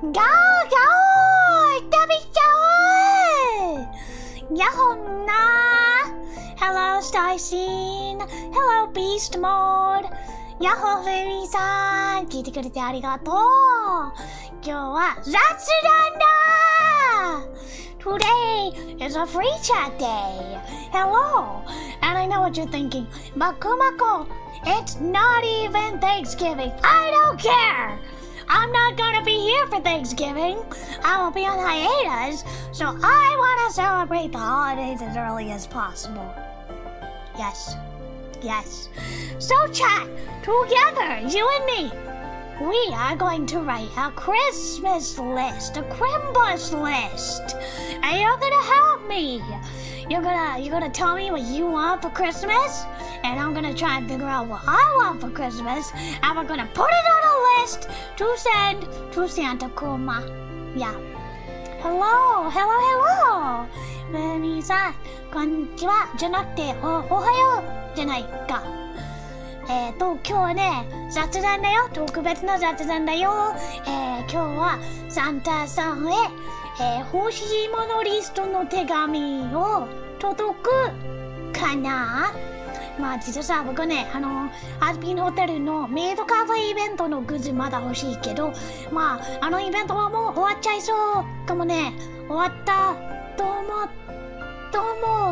ガオーガオー食べちゃうやっほんな Hello Star Scene Hello Beast Mode やっほフェリーさん聞いてくれてありがとう今日は雑談だ Today is a free chat day Hello And I know what you're thinking But Kumakko It's not even Thanksgiving I don't care I'm not gonna be here for Thanksgiving. I will be on hiatus, so I want to celebrate the holidays as early as possible. Yes. So chat, together, you and me, we are going to write a Christmas list, a Crimbus list. And you're gonna help me. You're gonna tell me what you want for Christmas, and I'm gonna try and figure out what I want for Christmas, and we're gonna put it on a list to send to Santa Kuma. Yeah. Hello. 皆さん、こんにちはじゃなくておはようじゃないか。今日はね、雑談だよ。特別な雑談だよ。今日はサンタさんへ、欲しいものリストの手紙を届くかな。まあ実はさ、僕ね、アスピンホテルのメイドカフェイベントのグッズまだ欲しいけど、まあイベントはもう終わっちゃいそうかもね。終わったと思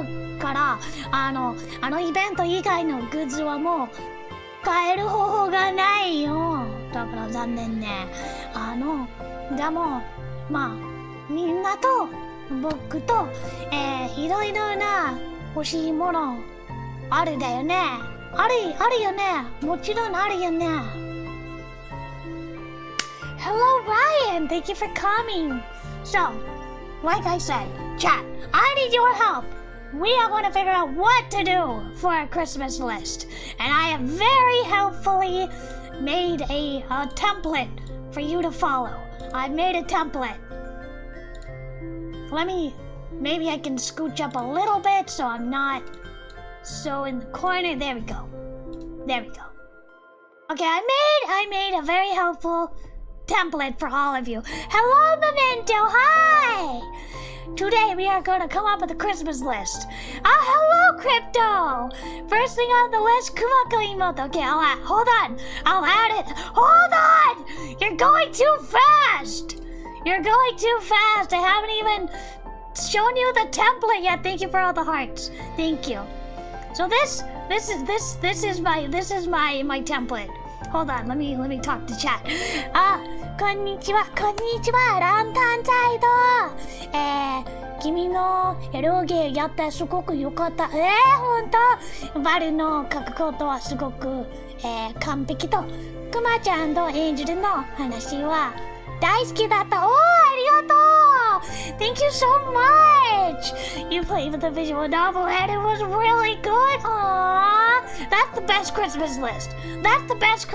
うから、イベント以外のグッズはもう買える方法がないよ。だから残念ね。でも、まあ、みんなと僕と、いろいろな欲しいものあるだよね。あるよね。もちろんあるよね。Hello Ryan, thank you for coming. So, like I said, chat, I need your help. We are going to figure out what to do for a Christmas list. And I have very helpfully made a template for you to follow. I've made a template. Maybe I can scooch up a little bit so I'm not so in the corner. There we go. Okay, I made a very helpful template for all of you. Hello, Memento. Hi. Today we are going to come up with a Christmas list. Hello, Crypto. First thing on the list, kumakkolive. Okay, hold on. I'll add it. Hold on. You're going too fast. I haven't even shown you the template yet. Thank you for all the hearts. Thank you. So this is my template. Hold on, let me talk to chat. こんにちは、ランタンサイド。君のエロゲーやったらすごく良かった。ほんとバルの書くことはすごく、完璧と、クマちゃんとエンジェルの話は大好きだった。ありがとう。Thank you so much. You played with the visual novel and it was really good. Aww. That's the best Christmas list. That's the best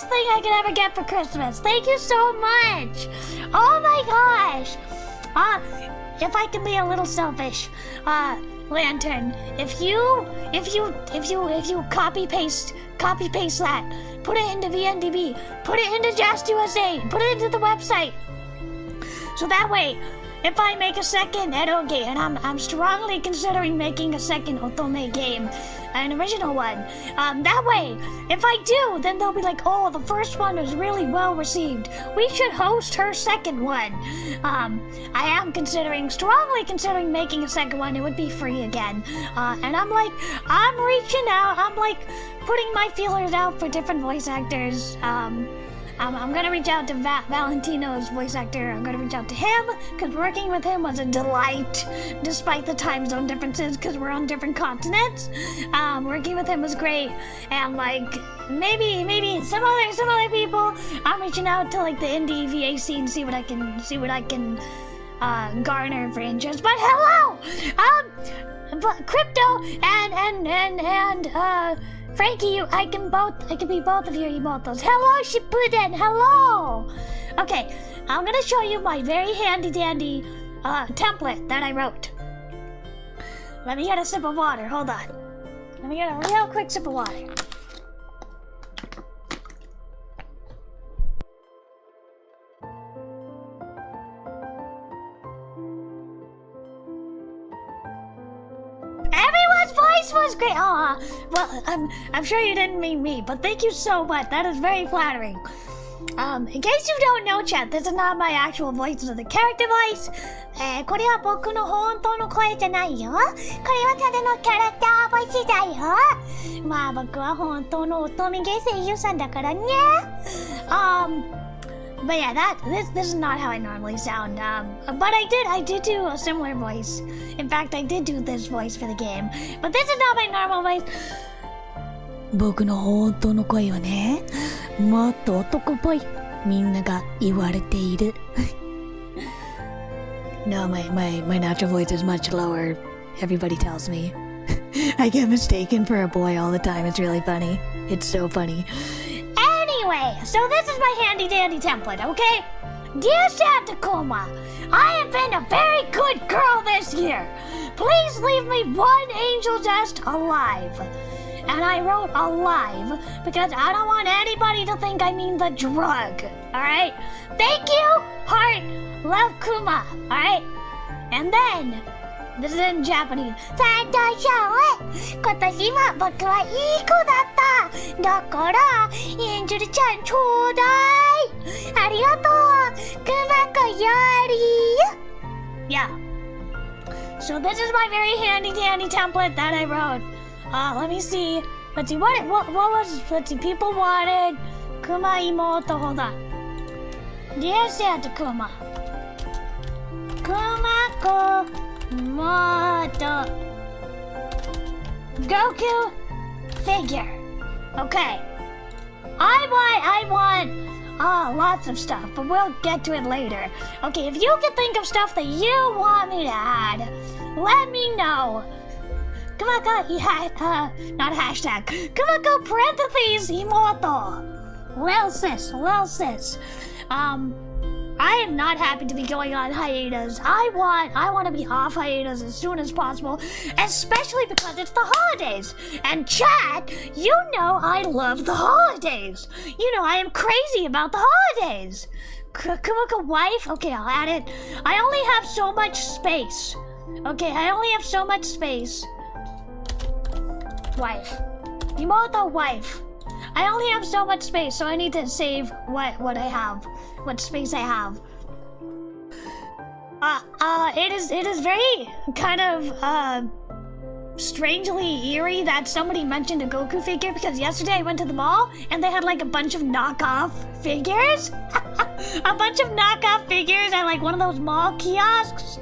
thing I could ever get for Christmas. Thank you so much. Oh my gosh. If I can be a little selfish, Lantern, if you copy paste that, put it into VNDB, put it into Just USA, put it into the website. So that way, if I make a second eroge, and I'm strongly considering making a second otome game, an original one. That way, if I do, then they'll be like, oh, the first one was really well received. We should host her second one. I am strongly considering making a second one. It would be free again. And I'm reaching out. I'm putting my feelers out for different voice actors. I'm gonna reach out to Valentino's voice actor. I'm gonna reach out to him because working with him was a delight, despite the time zone differences because we're on different continents. Working with him was great, and maybe some other people. I'm reaching out to the indie VA scene, see what I can garner for interest. But hello, Crypto and Frankie, I can be both of your emotos. Hello, Shippuden, hello! Okay, I'm gonna show you my very handy dandy template that I wrote. Let me get a sip of water, hold on. Let me get a real quick sip of water. voice was great. Well, I'm sure you didn't mean me, but thank you so much. That is very flattering. In case you don't know, chat, this is not my actual voice, this is the character voice. これは僕の本当の声じゃないよ。これはただのキャラクターボイスだよ。まあ僕は本当の乙女芸声優さんだからね。But yeah, this is not how I normally sound. But I did do a similar voice. In fact, I did do this voice for the game. But this is not my normal voice. 僕の本当の声はね、もっと男っぽい。みんなが言われている。No, my natural voice is much lower. Everybody tells me. I get mistaken for a boy all the time. It's really funny. It's so funny. Anyway, so this is my handy dandy template, okay? Dear Santa Kuma, I have been a very good girl this year. Please leave me one angel dust alive. And I wrote alive because I don't want anybody to think I mean the drug. Alright? Thank you, heart, love Kuma. Alright? And then, this is in Japanese. Santa Santa, 今年は僕はいい子だった。だから、エンジェルちゃんちょうだい。ありがとう。くまこより。Yeah. So this is my very handy dandy template that I wrote. Let me see. Let's see, what was, let's see, people wanted Kuma Imoto, hold on. Dear Santa Kuma. Kumakko Moto Goku figure. Okay. I want lots of stuff, but we'll get to it later. Okay, if you can think of stuff that you want me to add, let me know. Kumakko, not hashtag. Kumakko parentheses Imoto. Well sis. I am not happy to be going on hiatus. I want to be off hiatus as soon as possible, especially because it's the holidays. And chat, you know I love the holidays. You know I am crazy about the holidays. Kumakko wife? Okay, I'll add it. I only have so much space. Okay, I only have so much space. Wife. Imoto wife. I only have so much space, so I need to save what I have. What space I have. It is very kind of strangely eerie that somebody mentioned a Goku figure because yesterday I went to the mall and they had like a bunch of knockoff figures. A bunch of knockoff figures at like one of those mall kiosks.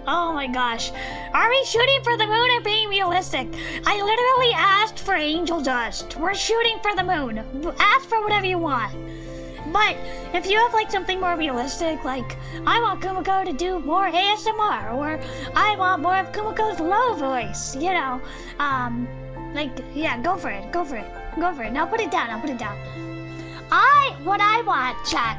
Oh my gosh. Are we shooting for the moon or being realistic? I literally asked for angel dust. We're shooting for the moon. Ask for whatever you want. But if you have like something more realistic, like I want Kumakko to do more ASMR, or I want more of Kumakko's low voice, you know, like, yeah, go for it. Now put it down, What I want, chat.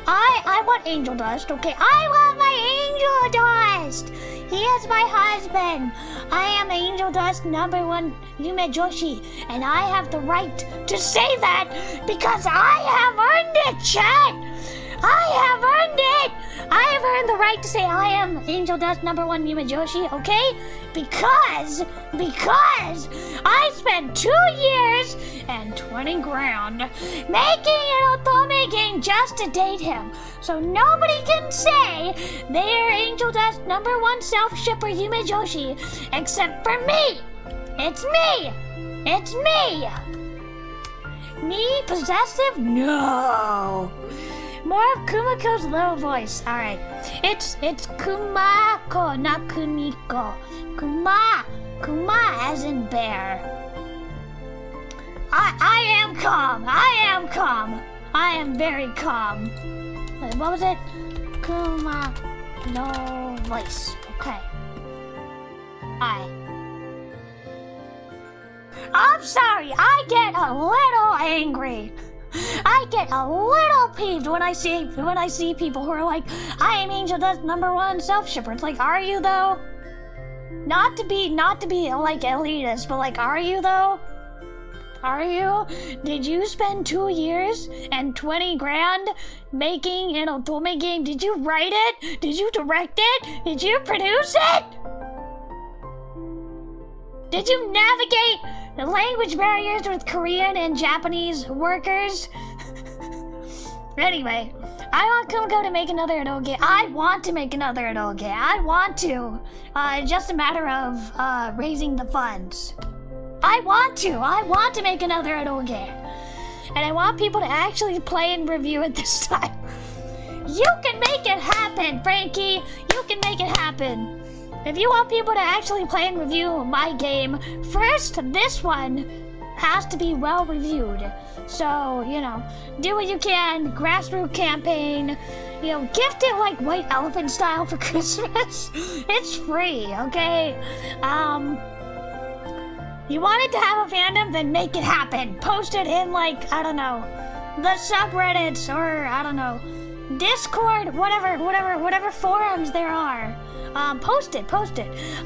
I want angel dust, okay? I want my angel dust! He is my husband. I am angel dust #1 Yume Joshi, and I have the right to say that because I have earned it, chat! I have earned it! I have earned the right to say I am angel dust #1 Yume Joshi, okay? Because I spent 2 years and 20 grand making an otome game just to date him. So nobody can say they are angel dust #1 self-shipper Yume Joshi except for me. It's me. Me possessive? No. More of Kumakko's low voice. Alright. It's Kumakko, not Kumiko. Kuma as in bear. I am calm. I am very calm. Wait, what was it? Kuma no voice. Okay. I'm sorry, I get a little angry. I get a little peeved when I see people who are like, I am angel dust #1 self-shipper. It's like, are you though? Not to be like elitist, but like, are you though? Are you? Did you spend 2 years and 20 grand making an otome game? Did you write it? Did you direct it? Did you produce it? Did you navigate the language barriers with Korean and Japanese workers? Anyway, I want Kumakko to make another eroge. I want to make another eroge. I want to. It's just a matter of raising the funds. I want to make another eroge. And I want people to actually play and review it this time. You can make it happen, Frankie. You can make it happen. If you want people to actually play and review my game, first, this one has to be well reviewed. So, you know, do what you can, grassroots campaign, you know, gift it like White Elephant style for Christmas. It's free, okay? You want it to have a fandom, then make it happen. Post it in, like, I don't know, the subreddits or, I don't know, Discord, whatever forums there are. Post it.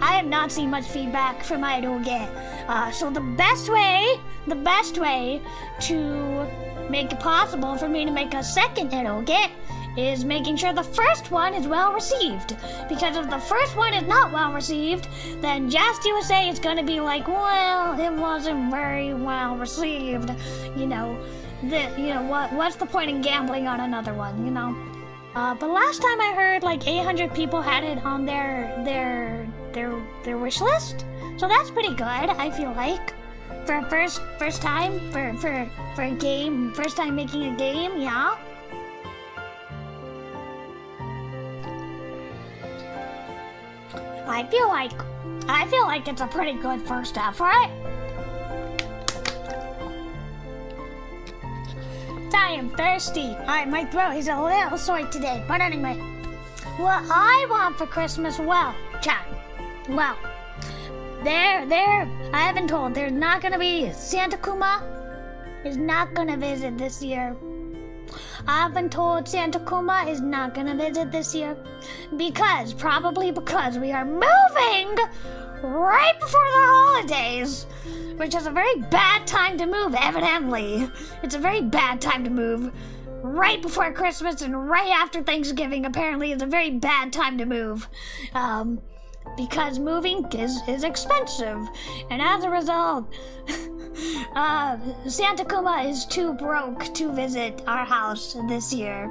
I have not seen much feedback from my eroge. So the best way to make it possible for me to make a second eroge is making sure the first one is well received. Because if the first one is not well received, then Just USA is gonna be like, well, it wasn't very well received. You know, what's the point in gambling on another one, you know? But last time I heard, like 800 people had it on their wish list, so that's pretty good. I feel like for a first time for a game, first time making a game, yeah. I feel like it's a pretty good first step, right? I am thirsty. My throat is a little sore today. But anyway, what I want for Christmas, I have been told there's not gonna be Santa Kuma is not gonna visit this year. I've been told Santa Kuma is not gonna visit this year probably because we are moving right before the holidays, which is a very bad time to move, evidently. It's a very bad time to move. Right before Christmas and right after Thanksgiving, apparently, is a very bad time to move. Because moving is expensive. And as a result, Santa Kuma is too broke to visit our house this year,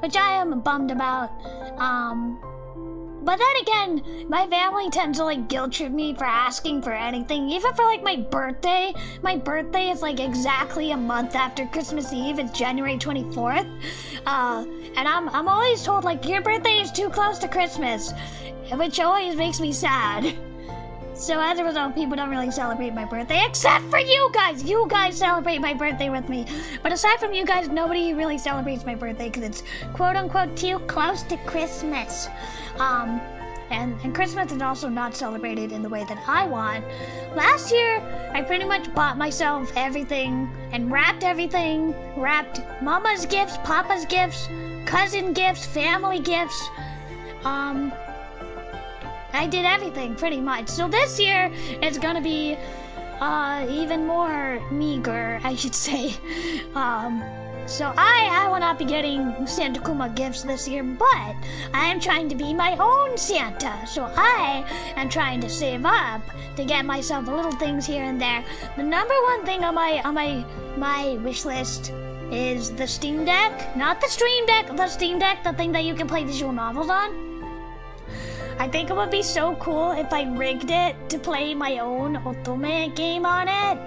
which I am bummed about. But then again, my family tends to like guilt trip me for asking for anything, even for like my birthday. My birthday is like exactly a month after Christmas Eve. It's January 24th. And I'm always told like your birthday is too close to Christmas, which always makes me sad. So as a result, people don't really celebrate my birthday, except for you guys. You guys celebrate my birthday with me. But aside from you guys, nobody really celebrates my birthday because it's quote-unquote too close to Christmas. And Christmas is also not celebrated in the way that I want. Last year, I pretty much bought myself everything and wrapped everything. Wrapped mama's gifts, papa's gifts, cousin gifts, family gifts. I did everything pretty much. So this year, it's gonna be even more meager, I should say. So I will not be getting Santa Kuma gifts this year, but I am trying to be my own Santa. So I am trying to save up to get myself little things here and there. The number one thing on my wish list is the Steam Deck. Not the Stream Deck, the Steam Deck, the thing that you can play visual novels on. I think it would be so cool if I rigged it to play my own otome game on it.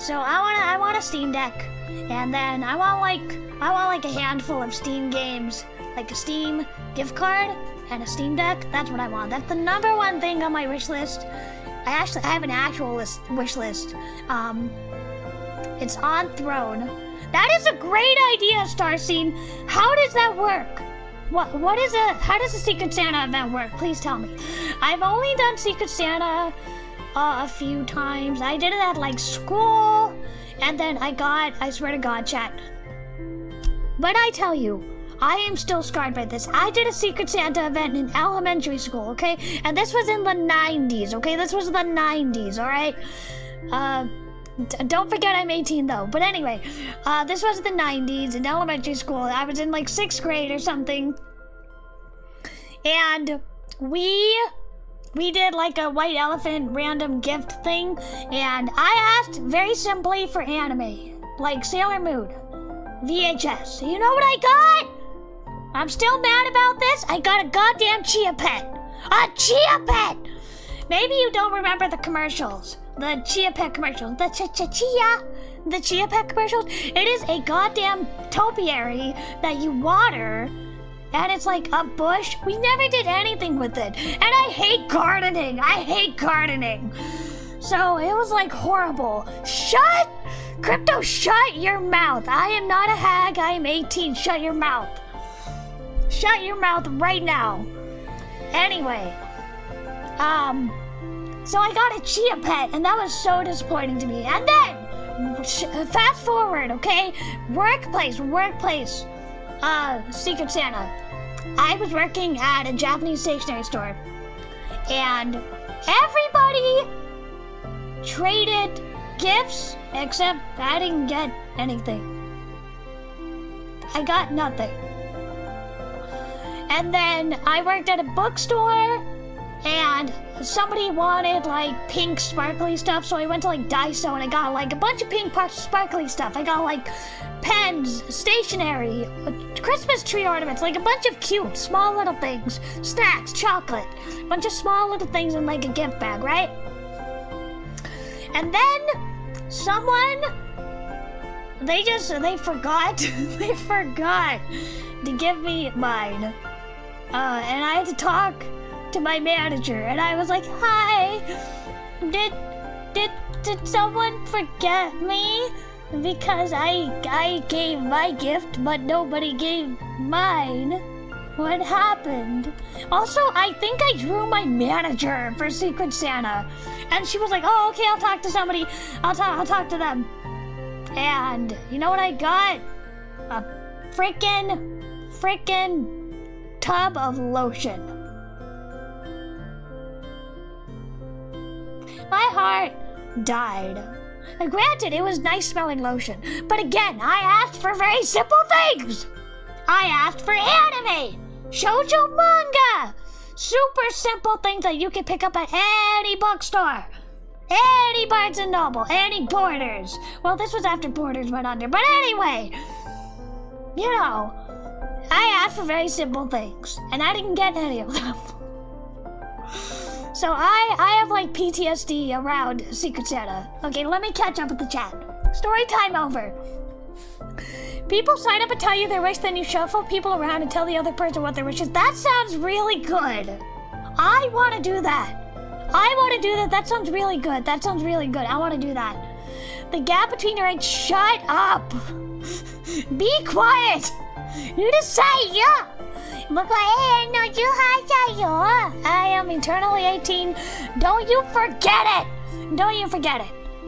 So I want a Steam Deck, and then I want like a handful of Steam games, like a Steam gift card and a Steam Deck. That's what I want. That's the number one thing on my wish list. I have an actual wish list. It's on Throne. That is a great idea, Starseed. How does that work? How does a Secret Santa event work? Please tell me. I've only done Secret Santa a few times. I did it at like school, and then I swear to God, chat. But I tell you, I am still scarred by this. I did a Secret Santa event in elementary school, okay? And this was in the 90s, okay? This was the 90s, alright? Don't forget I'm 18 though. But anyway, this was the 90s in elementary school. I was in like 6th grade or something. And we we did like a white elephant random gift thing, and I asked very simply for anime, like Sailor Moon, VHS. You know what I got? I'm still mad about this. I got a goddamn chia pet. A chia pet! Maybe you don't remember the commercials. The chia pet commercials. The chia pet commercials. It is a goddamn topiary that you water, and it's like a bush. We never did anything with it. And I hate gardening. So it was like horrible. Crypto, shut your mouth. I am not a hag. I am 18. Shut your mouth. Shut your mouth right now. Anyway, so I got a chia pet, and that was so disappointing to me. And then, fast forward, okay? Workplace, Secret Santa. I was working at a Japanese stationery store, and everybody traded gifts, except I didn't get anything. I got nothing. And then I worked at a bookstore, and somebody wanted like pink sparkly stuff, so I went to like Daiso and I got like a bunch of pink sparkly stuff. I got like pens, stationery, Christmas tree ornaments, like a bunch of cute small little things, snacks, chocolate, a bunch of small little things in like a gift bag, right? And then someone, they forgot they forgot to give me mine. And I had to talk to my manager, and I was like, "Hi, did someone forget me? Because I gave my gift, but nobody gave mine. What happened?" Also, I think I drew my manager for Secret Santa, and she was like, "Oh, okay, I'll talk to somebody. I'll talk to them." And you know what I got? A frickin' tub of lotion. My heart died. And granted, it was nice smelling lotion, but again, I asked for very simple things. I asked for anime, shoujo manga, super simple things that you can pick up at any bookstore, any Barnes & Noble, any Borders. Well, this was after Borders went under, but anyway, you know, I asked for very simple things, and I didn't get any of them. So I have like PTSD around Secret Santa. Okay, let me catch up with the chat. Story time over. People sign up and tell you their wish, then you shuffle people around and tell the other person what their wish is. That sounds really good. I want to do that. That sounds really good. I want to do that. The gap between your eyes. Shut up. Be quiet. You decide. I am eternally 18. Don't you forget it.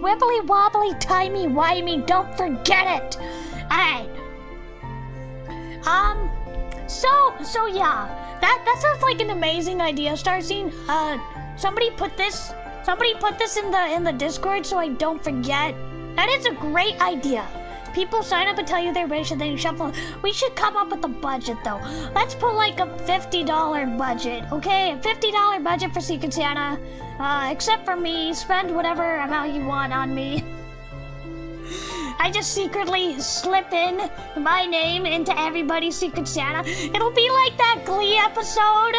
Wibbly wobbly, timey wimey, don't forget it. Alright. So yeah. That sounds like an amazing idea, Starseed. Somebody put this in the Discord so I don't forget. That is a great idea. People sign up and tell you their wish and then you shuffle. We should come up with a budget though. Let's put like a $50 budget, okay? A $50 budget for Secret Santa. Except for me, spend whatever amount you want on me. I just secretly slip in my name into everybody's Secret Santa. It'll be like that Glee episode.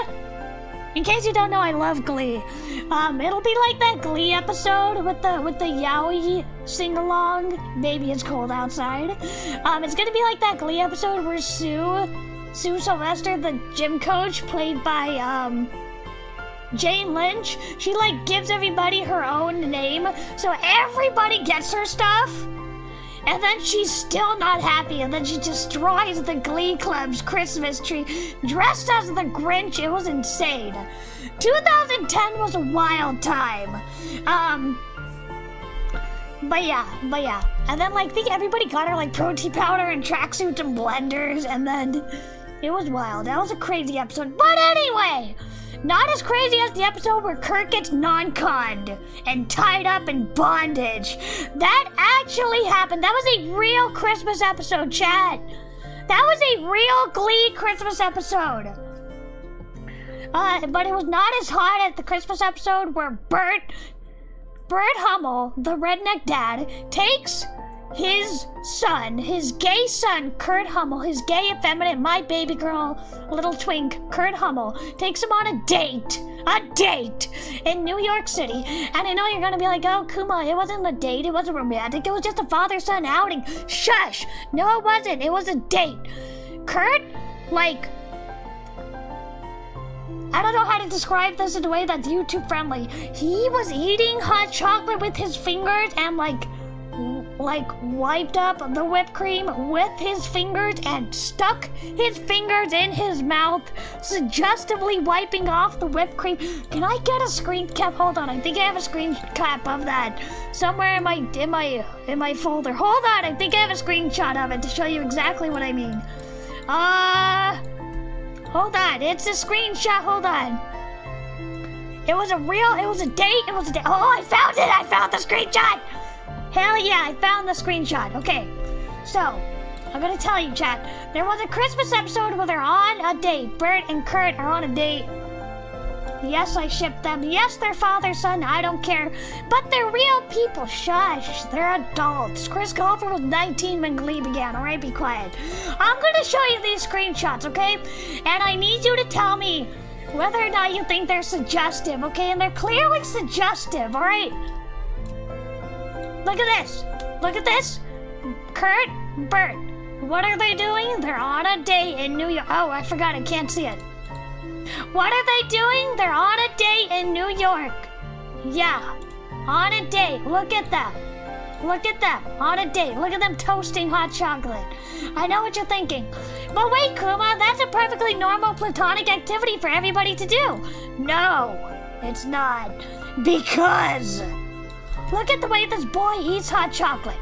In case you don't know, I love Glee. It'll be like that Glee episode with the yaoi sing-along. Maybe it's cold outside. It's gonna be like that Glee episode where Sue Sylvester, the gym coach, played by Jane Lynch, she like gives everybody her own name, so everybody gets her stuff. And then she's still not happy, and then she destroys the Glee Club's Christmas tree, dressed as the Grinch. It was insane. 2010 was a wild time. But yeah. And then like, everybody got her like protein powder and tracksuits and blenders, and then it was wild. That was a crazy episode. But anyway, not as crazy as the episode where Kirk gets non-conned and tied up in bondage. That actually happened. That was a real Christmas episode, chat. That was a real Glee Christmas episode. But it was not as hot as the Christmas episode where Bert Hummel, the redneck dad, takes his son, his gay son, Kurt Hummel, his gay, effeminate, my baby girl, little twink, Kurt Hummel, takes him on a date in New York City. And I know you're gonna be like, oh, Kuma, it wasn't a date, it wasn't romantic, it was just a father-son outing. Shush! No, it wasn't, it was a date. Kurt, like, I don't know how to describe this in a way that's YouTube friendly. He was eating hot chocolate with his fingers and like wiped up the whipped cream with his fingers and stuck his fingers in his mouth, suggestively wiping off the whipped cream. Can I get a screen cap? Hold on, I think I have a screen cap of that somewhere in my folder. Hold on, I think I have a screenshot of it to show you exactly what I mean. Hold on, it's a screenshot, hold on. It was a date. Oh, I found it, I found the screenshot. Hell yeah, I found the screenshot. Okay, so, I'm gonna tell you, chat. There was a Christmas episode where they're on a date. Bert and Kurt are on a date. Yes, I shipped them. Yes, they're father, son, I don't care. But they're real people. Shush, they're adults. Chris Colfer was 19 when Glee began. Alright, be quiet. I'm gonna show you these screenshots, okay? And I need you to tell me whether or not you think they're suggestive, okay? And they're clearly suggestive, alright? Look at this. Look at this. Kurt, Bert. What are they doing? They're on a date in New York. Oh, I forgot. I can't see it. What are they doing? They're on a date in New York. Yeah, on a date. Look at them. Look at them. On a date. Look at them toasting hot chocolate. I know what you're thinking. But wait, Kuma, that's a perfectly normal platonic activity for everybody to do. No, it's not. Because look at the way this boy eats hot chocolate.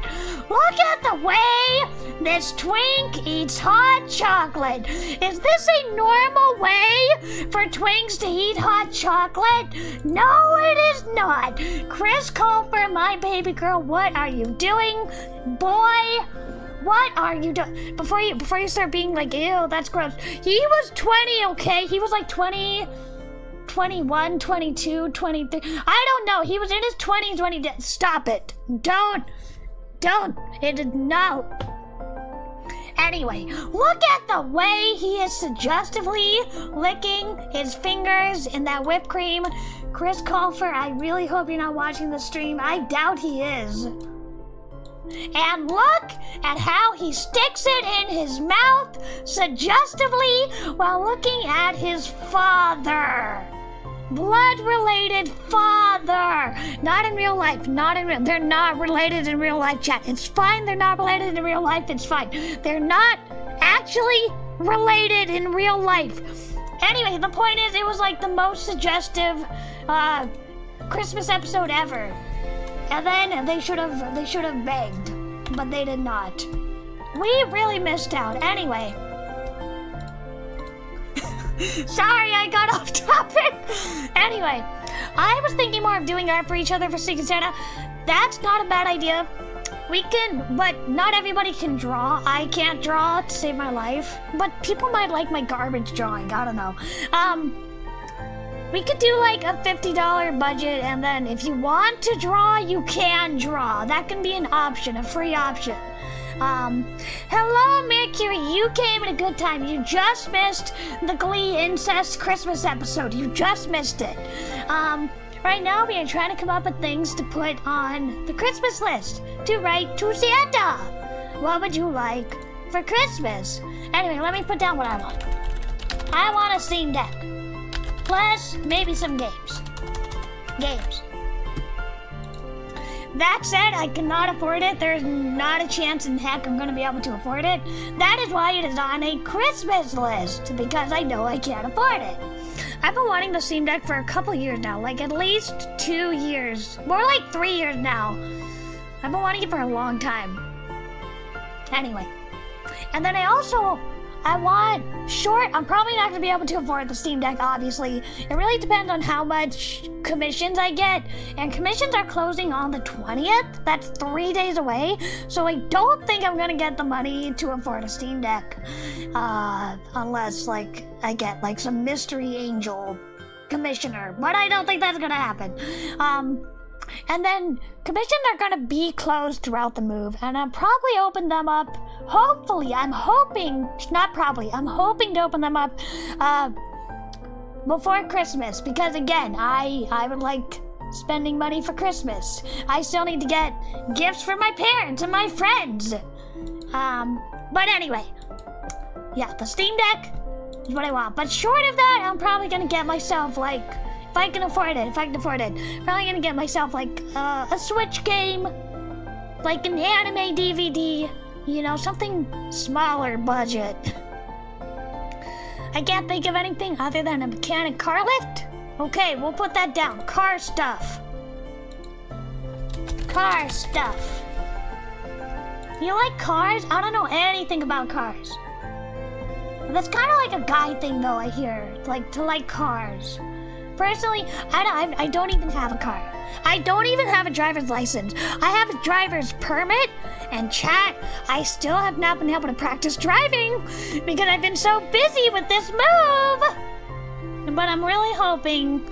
Look at the way this twink eats hot chocolate. Is this a normal way for twinks to eat hot chocolate? No, it is not. Chris Colfer, my baby girl, what are you doing? Boy, what are you doing? Before you start being like, ew, that's gross. He was 20, okay? He was like 20... 21, 22, 23. I don't know. He was in his 20s when he did. Stop it. Don't. No. Anyway, look at the way he is suggestively licking his fingers in that whipped cream. Chris Colfer, I really hope you're not watching the stream. I doubt he is. And look at how he sticks it in his mouth suggestively while looking at his father. Blood-related father. Not in real life. They're not related in real life, chat. It's fine. They're not related in real life. It's fine. They're not actually related in real life. Anyway, the point is, it was like the most suggestive Christmas episode ever. And then they should have begged, but they did not. We really missed out. Anyway. Sorry, I got off topic. Anyway, I was thinking more of doing art for each other for Secret Santa. That's not a bad idea. We can, but not everybody can draw. I can't draw to save my life, but people might like my garbage drawing. I don't know. We could do like a $50 budget, and then if you want to draw, you can draw. That can be an option, a free option. Hello, Mercury. You came at a good time. You just missed the Glee Incest Christmas episode. You just missed it. Right now we are trying to come up with things to put on the Christmas list to write to Santa. What would you like for Christmas? Anyway, let me put down what I want. I want a Steam Deck. Plus, maybe some games. That said, I cannot afford it. There's not a chance in heck I'm going to be able to afford it. That is why it is on a Christmas list, because I know I can't afford it. I've been wanting the Steam Deck for a couple years now, like at least 2 years. More like 3 years now. I've been wanting it for a long time. Anyway. And then I I'm probably not gonna be able to afford the Steam Deck, obviously. It really depends on how much commissions I get, and commissions are closing on the 20th. That's 3 days away, so I don't think I'm gonna get the money to afford a Steam Deck, unless, like, I get, like, some mystery angel commissioner, but I don't think that's gonna happen. And then commissions are gonna be closed throughout the move, and I'll probably open them up. Hopefully, I'm hoping to open them up before Christmas, because again, I would like spending money for Christmas. I still need to get gifts for my parents and my friends. But anyway, yeah, the Steam Deck is what I want. But short of that, I'm probably gonna get myself, like, if I can afford it, probably gonna get myself, like, a Switch game, like an anime DVD, you know, something smaller budget. I can't think of anything other than a mechanic car lift. Okay, we'll put that down. Car stuff. You like cars? I don't know anything about cars. That's kind of like a guy thing, though, I hear, like, to like cars. Personally, I don't even have a car. I don't even have a driver's license. I have a driver's permit, and chat, I still have not been able to practice driving because I've been so busy with this move. But I'm really hoping,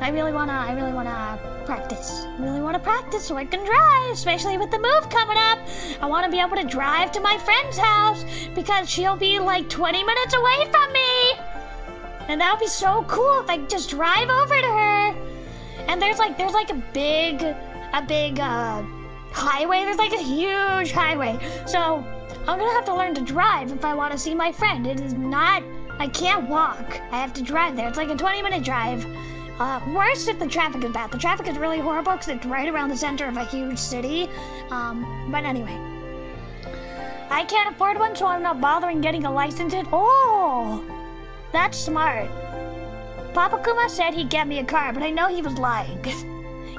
I really wanna practice. I really wanna practice so I can drive, especially with the move coming up. I wanna be able to drive to my friend's house because she'll be like 20 minutes away from me. And that would be so cool if I could just drive over to her. And there's like a big highway. There's like a huge highway. So I'm gonna have to learn to drive if I want to see my friend. I can't walk. I have to drive there. It's like a 20-minute drive. Worse if the traffic is bad. The traffic is really horrible because it's right around the center of a huge city. But anyway. I can't afford one, so I'm not bothering getting a license. Oh! That's smart. Papa Kuma said he'd get me a car, but I know he was lying.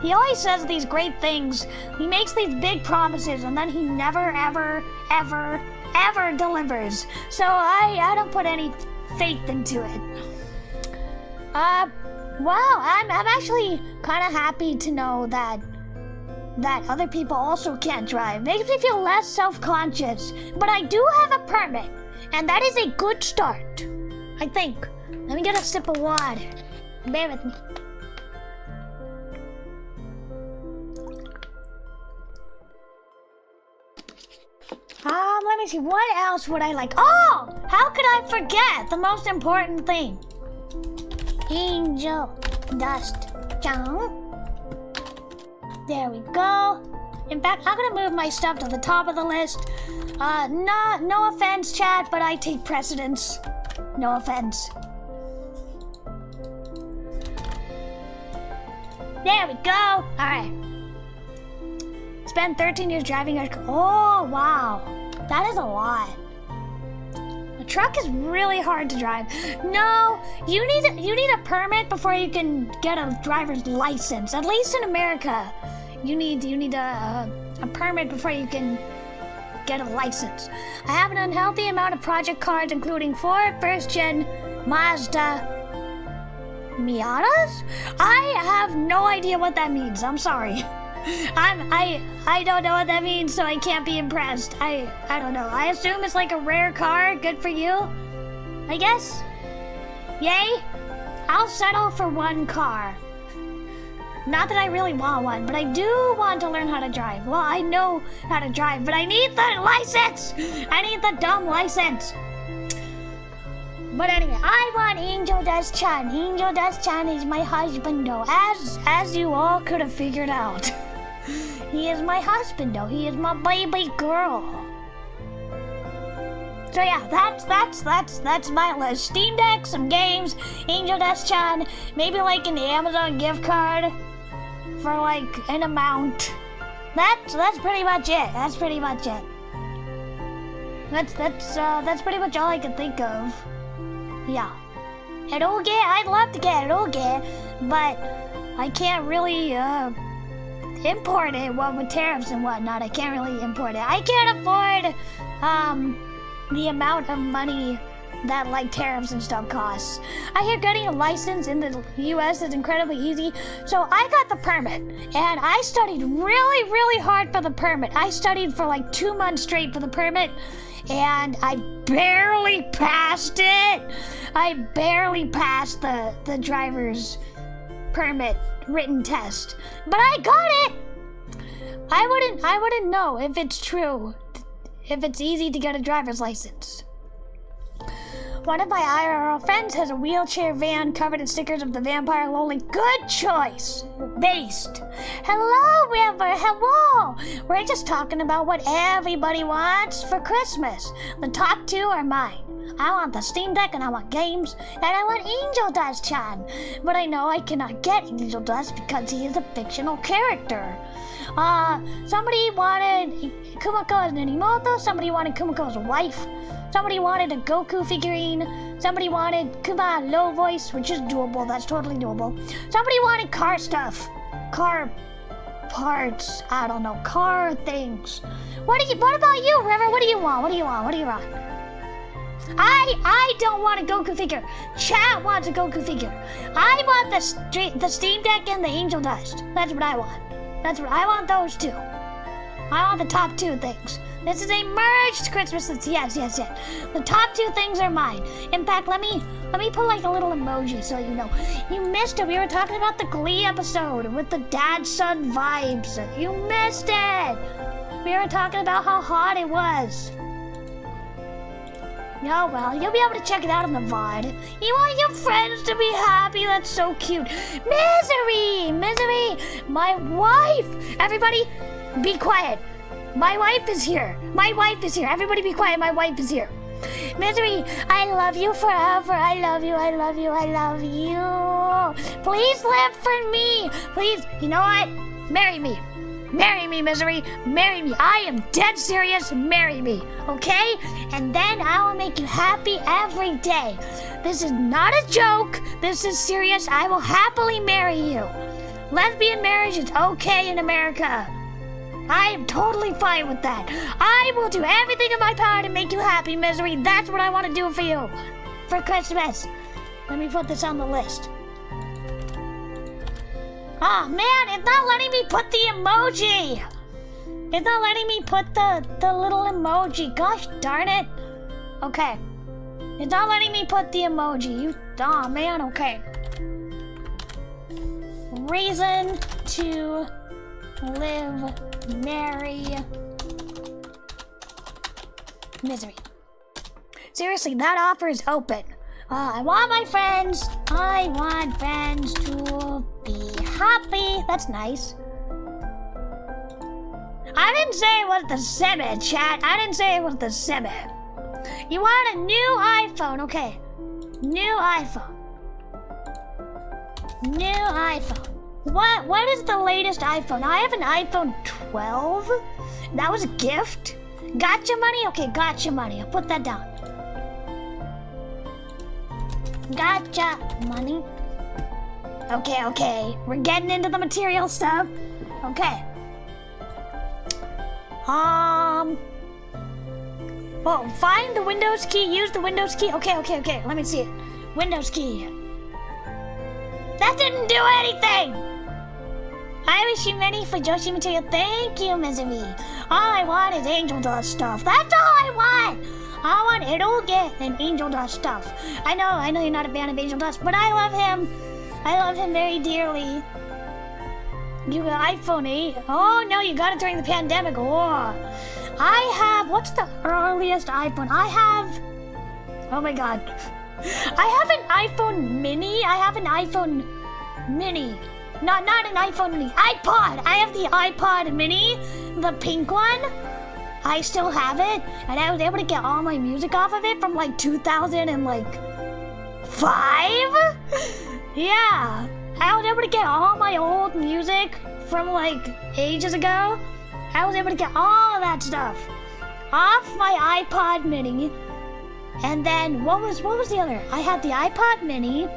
He always says these great things. He makes these big promises, and then he never, ever, ever, ever delivers. So I don't put any faith into it. Wow, I'm actually kind of happy to know that other people also can't drive. Makes me feel less self-conscious. But I do have a permit, and that is a good start. I think. Let me get a sip of water. Bear with me. Let me see. What else would I like? Oh! How could I forget the most important thing? Angel Dust Jump. There we go. In fact, I'm gonna move my stuff to the top of the list. No offense, chat, but I take precedence. No offense. There we go. Alright. Spent 13 years driving a... Oh, wow. That is a lot. A truck is really hard to drive. No, you need a permit before you can get a driver's license. At least in America, you need a permit before you can get a license. I have an unhealthy amount of project cards, including 4 first-gen Mazda Miatas? I have no idea what that means. I'm sorry. I don't know what that means, so I can't be impressed. I don't know. I assume it's like a rare car. Good for you, I guess. Yay. I'll settle for 1 car. Not that I really want one, but I do want to learn how to drive. Well, I know how to drive, but I need the license! I need the dumb license! But anyway, I want Angel Dust-chan. Angel Dust-chan is my husband, though, as you all could have figured out. He is my husband, though. He is my baby girl. So yeah, that's my list. Steam Deck, some games, Angel Dust-chan, maybe like an Amazon gift card for like an amount. That's pretty much it. That's pretty much it. That's pretty much all I can think of. Yeah. Eroge, I'd love to get eroge, but I can't really import it. Well, with tariffs and whatnot, I can't really import it. I can't afford the amount of money that like tariffs and stuff costs. I hear getting a license in the US is incredibly easy, so I got the permit and I studied really hard for the permit. I studied for like 2 months straight for the permit and I barely passed it. I barely passed the driver's permit written test, but I got it. I wouldn't know if it's true, if it's easy to get a driver's license. One of my IRL friends has a wheelchair van covered in stickers of the vampire loli. Good choice. Based. Hello, River. Hello. We're just talking about what everybody wants for Christmas. The top 2 are mine. I want the Steam Deck and I want games and I want Angel Dust Chan. But I know I cannot get Angel Dust because he is a fictional character. Somebody wanted Kumakko as an emoto. Somebody wanted Kumakko as a wife. Somebody wanted a Goku figurine. Somebody wanted Kuma low voice, which is doable. That's totally doable. Somebody wanted car stuff. Car parts. I don't know. Car things. What about you, River? What do you want? I don't want a Goku figure. Chat wants a Goku figure. I want the Steam Deck and the Angel Dust. That's what I want. I want those 2. I want the top 2 things. This is a merged Christmas list. Yes. The top 2 things are mine. In fact, let me put like a little emoji so you know. You missed it. We were talking about the Glee episode with the dad-son vibes. You missed it. We were talking about how hot it was. Oh well, you'll be able to check it out on the VOD. You want your friends to be happy? That's so cute. Misery! My wife! Everybody, be quiet. My wife is here. Everybody be quiet. My wife is here. Misery, I love you forever. I love you. Please live for me. Please, you know what? Marry me, Misery. Marry me. I am dead serious. Marry me, okay? And then I will make you happy every day. This is not a joke. This is serious. I will happily marry you. Lesbian marriage is okay in America. I am totally fine with that. I will do everything in my power to make you happy, Misery. That's what I want to do for you. For Christmas. Let me put this on the list. Oh man, it's not letting me put the emoji. It's not letting me put the little emoji. Gosh darn it. Okay. It's not letting me put the emoji. Oh man, okay. Reason to live, marry, Misery. Seriously, that offer is open. I want friends to be happy. That's nice. I didn't say it was the Simi, chat. I didn't say it was the Simi. You want a new iPhone. Okay. New iPhone. What is the latest iPhone? I have an iPhone 12. That was a gift. Gotcha money? Okay, gotcha money. I'll put that down. Gotcha money. Okay. We're getting into the material stuff. Okay. Well, find the Windows key. Use the Windows key. Okay. Let me see it. Windows key. That didn't do anything. I wish you many for Joshi material. Thank you, Misery. All I want is Angel Dust stuff. That's all I want. I want eroge and Angel Dust stuff. I know you're not a fan of Angel Dust, but I love him. I love him very dearly. You got iPhone 8. Oh no, you got it during the pandemic. Oh. What's the earliest iPhone? Oh my god. I have an iPhone mini. Not an iPhone mini. iPod. I have the iPod mini, the pink one. I still have it, and I was able to get all my music off of it from like 2005. Yeah, I was able to get all my old music from like ages ago. I was able to get all of that stuff off my iPod mini. And then what was the other? I had the iPod mini,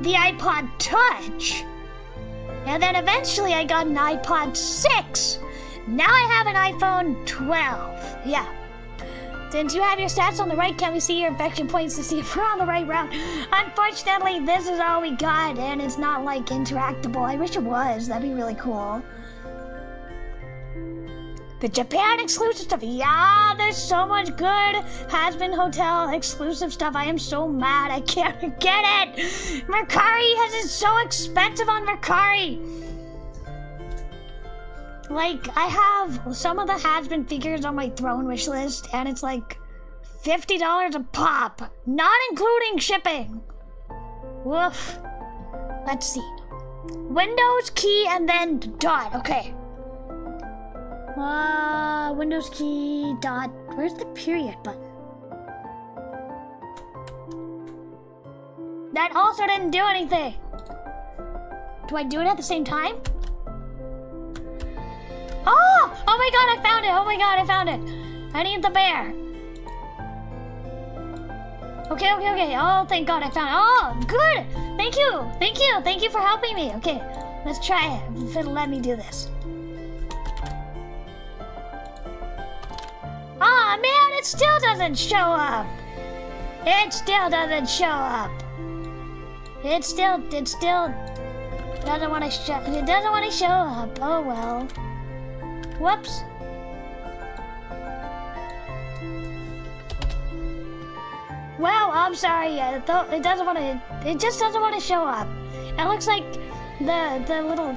the iPod Touch, and then eventually I got an iPod 6. Now I have an iPhone 12. Yeah. Since you have your stats on the right, can we see your infection points to see if we're on the right route? Unfortunately, this is all we got, and it's not, like, interactable. I wish it was. That'd be really cool. The Japan exclusive stuff. Yeah, there's so much good has-been hotel exclusive stuff. I am so mad. I can't get it. Mercari has it so expensive on Mercari. Like, I have some of the has-been figures on my throne wish list, and it's like $50 a pop, not including shipping. Woof. Let's see. Windows key and then dot. Okay. Windows key dot. Where's the period button? That also didn't do anything. Do I do it at the same time? Oh! Oh my god, I found it! Oh my god, I found it! I need the bear. Okay, okay, okay. Oh, thank god I found it. Oh, good! Thank you! Thank you! Thank you for helping me. Okay, let's try it. If it'll let me do this. Aw, man, it still doesn't show up. It still doesn't show up. It still doesn't want to show. It doesn't want to show up. Oh well. Whoops. Well, I'm sorry. It doesn't want to. It just doesn't want to show up. It looks like the little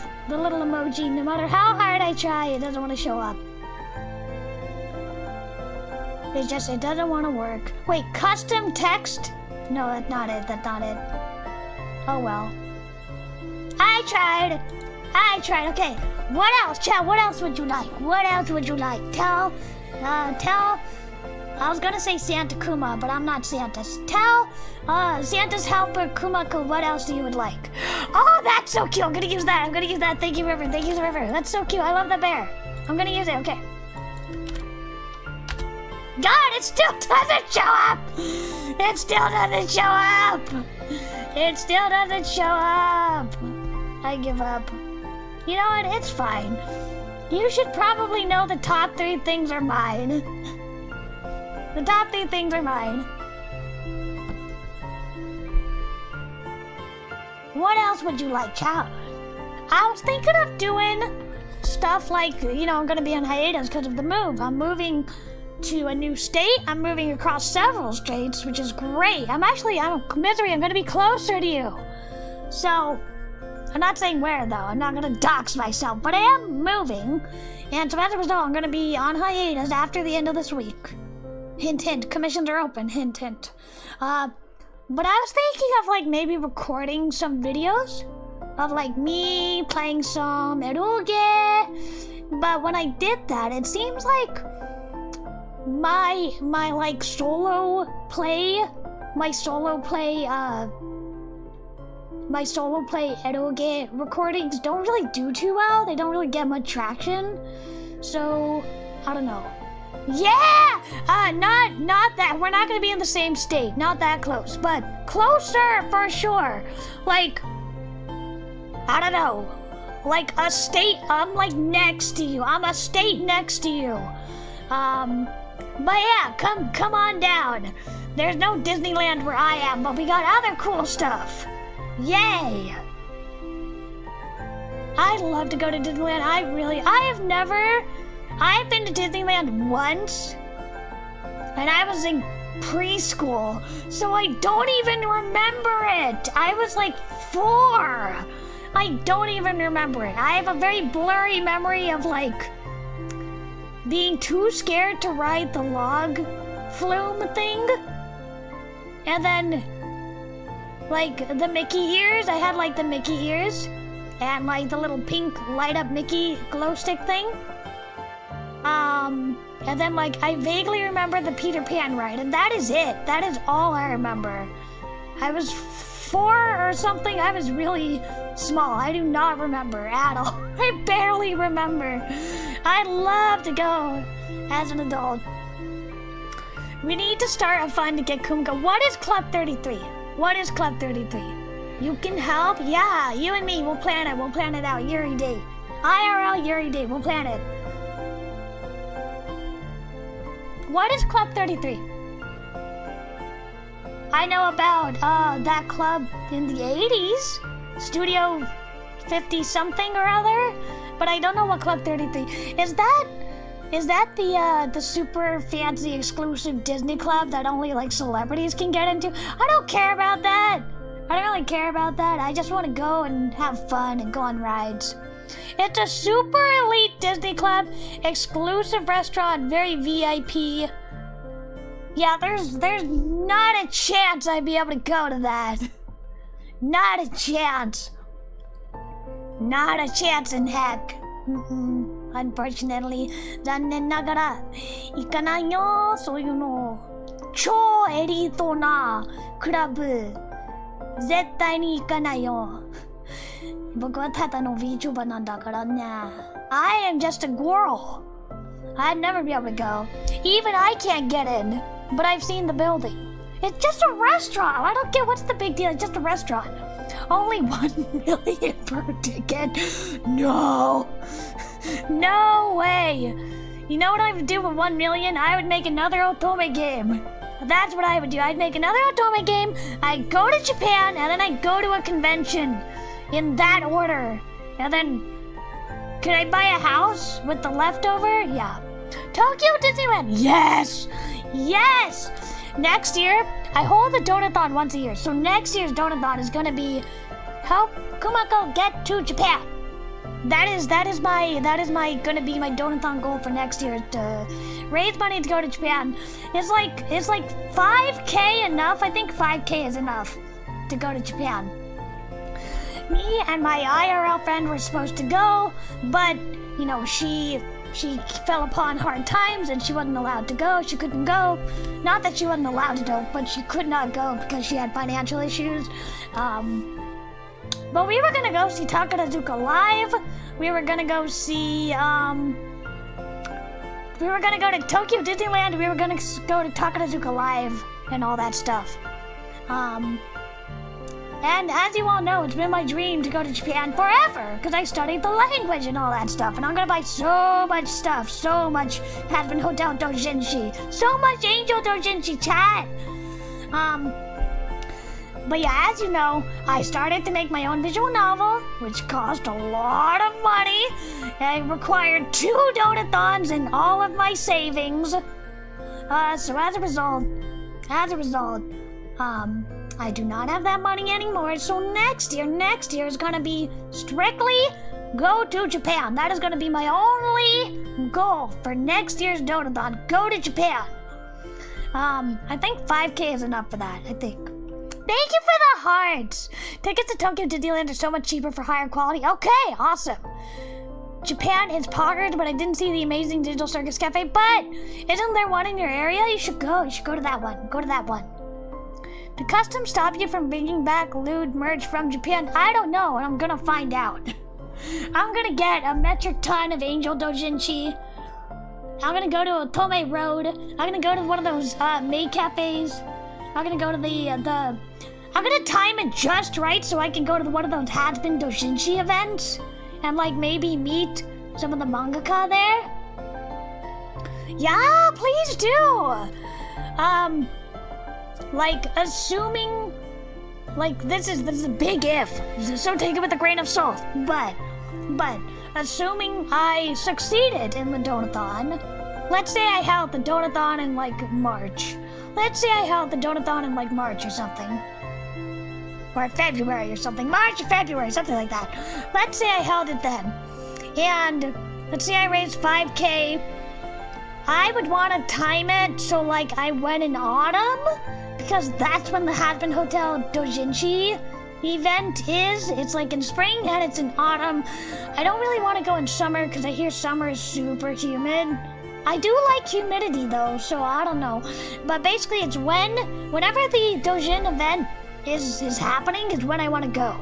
emoji. No matter how hard I try, it doesn't want to show up. It doesn't want to work. Wait, custom text? No, that's not it. That's not it. Oh well. I tried. Okay. What else, chat? What else would you like? What else would you like? Tell. I was gonna say Santa Kuma, but I'm not Santa. Tell Santa's helper Kumakko what else you would like. Oh, that's so cute. I'm gonna use that. Thank you, River. That's so cute. I love the bear. I'm gonna use it. Okay. God, it still doesn't show up. It still doesn't show up. I give up. You know what? It's fine. You should probably know the top 3 things are mine. The top 3 things are mine. What else would you like, child? I was thinking of doing stuff like, you know, I'm gonna be on hiatus because of the move. I'm moving to a new state. I'm moving across several states, which is great. I'm Misery, I'm gonna be closer to you. So, I'm not saying where though. I'm not gonna dox myself, but I am moving. And so as a result, I'm gonna be on hiatus after the end of this week. Hint, hint. Commissions are open. Hint, hint. But I was thinking of like maybe recording some videos of like me playing some eroge. But when I did that, it seems like my solo play eroge recordings don't really do too well. They don't really get much traction. So, I don't know. Yeah! Not that. We're not gonna be in the same state. Not that close, but closer for sure. Like, I don't know. Like a state, I'm like next to you. I'm a state next to you. But yeah, come on down. There's no Disneyland where I am, but we got other cool stuff. Yay! I'd love to go to Disneyland. I've been to Disneyland once, and I was in preschool, so I don't even remember it. I was like 4. I don't even remember it. I have a very blurry memory of like being too scared to ride the log flume thing. And then like the Mickey ears, I had like the Mickey ears and like the little pink light up Mickey glow stick thing. And then like I vaguely remember the Peter Pan ride, and that is it. That is all I remember. I was 4 or something. I was really small. I do not remember at all. I barely remember. I'd love to go as an adult. We need to start a fund to get Kumakko. What is Club 33? What is Club 33? You can help? Yeah, you and me, we'll plan it. We'll plan it out. Yuri Day. IRL Yuri Day. We'll plan it. What is Club 33? I know about that club in the 80s, Studio 50 something or other, but I don't know what Club 33 is. That the super fancy exclusive Disney club that only like celebrities can get into? I don't care about that. I don't really care about that. I just want to go and have fun and go on rides. It's a super elite Disney club, exclusive restaurant, very VIP. Yeah, there's not a chance I'd be able to go to that. Not a chance. Not a chance in heck. Unfortunately, 残念ながら行かないよ。そういうの超エリートなクラブ絶対に行かないよ。僕はただの Vtuber なんだからね。I am just a girl. I'd never be able to go. Even I can't get in, but I've seen the building. It's just a restaurant. I don't get what's the big deal. It's just a restaurant. Only 1 million per ticket. No. No way. You know what I would do with 1 million? I would make another Otome game. That's what I would do. I'd make another Otome game. I'd go to Japan, and then I'd go to a convention in that order. And then, could I buy a house with the leftover? Yeah. Tokyo Disneyland. Yes. Yes. Next year, I hold the Donathon once a year. So next year's Donathon is going to be help Kumakko get to Japan. That is my gonna be my Donathon goal for next year, to raise money to go to Japan. It's like 5K enough. I think 5K is enough to go to Japan. Me and my IRL friend were supposed to go, but you know, she fell upon hard times and she wasn't allowed to go. She couldn't go. Not that she wasn't allowed to go, but she could not go because she had financial issues. But we were gonna go see Takarazuka live. We were gonna go see, we were gonna go to Tokyo Disneyland. We were gonna go to Takarazuka live and all that stuff. And as you all know, it's been my dream to go to Japan forever because I studied the language and all that stuff. And I'm gonna buy so much stuff, so much Hazbin Hotel Dojinshi, so much Angel Dojinshi chat. But yeah, as you know, I started to make my own visual novel, which cost a lot of money. It required 2 Donathons and all of my savings. So as a result, I do not have that money anymore. So next year is gonna be strictly go to Japan. That is gonna be my only goal for next year's Donathon. Go to Japan. I think 5K is enough for that, I think. Thank you for the hearts! Tickets to Tokyo Disneyland are so much cheaper for higher quality. Okay, awesome. Japan is poggers, but I didn't see the amazing Digital Circus Cafe. But isn't there one in your area? You should go. You should go to that one. Go to that one. Did customs stop you from bringing back lewd merch from Japan? I don't know, and I'm gonna find out. I'm gonna get a metric ton of Angel Dojinshi. I'm gonna go to Otome Road. I'm gonna go to one of those maid cafes. I'm gonna go to I'm gonna time it just right so I can go to one of those Hazbin Dojinshi events and like maybe meet some of the mangaka there. Yeah, please do. Like assuming, like this is a big if, so take it with a grain of salt. But assuming I succeeded in the Donathon, let's say I held the Donathon in like March. Let's say I held the Donathon in like March or something. Or February or something. March or February, something like that. Let's say I held it then. And let's say I raised 5K. I would want to time it so like I went in autumn, because that's when the Hazbin Hotel Dojinshi event is. It's like in spring and it's in autumn. I don't really want to go in summer because I hear summer is super humid. I do like humidity though, so I don't know. But basically it's whenever the Dojin event is happening is when I want to go.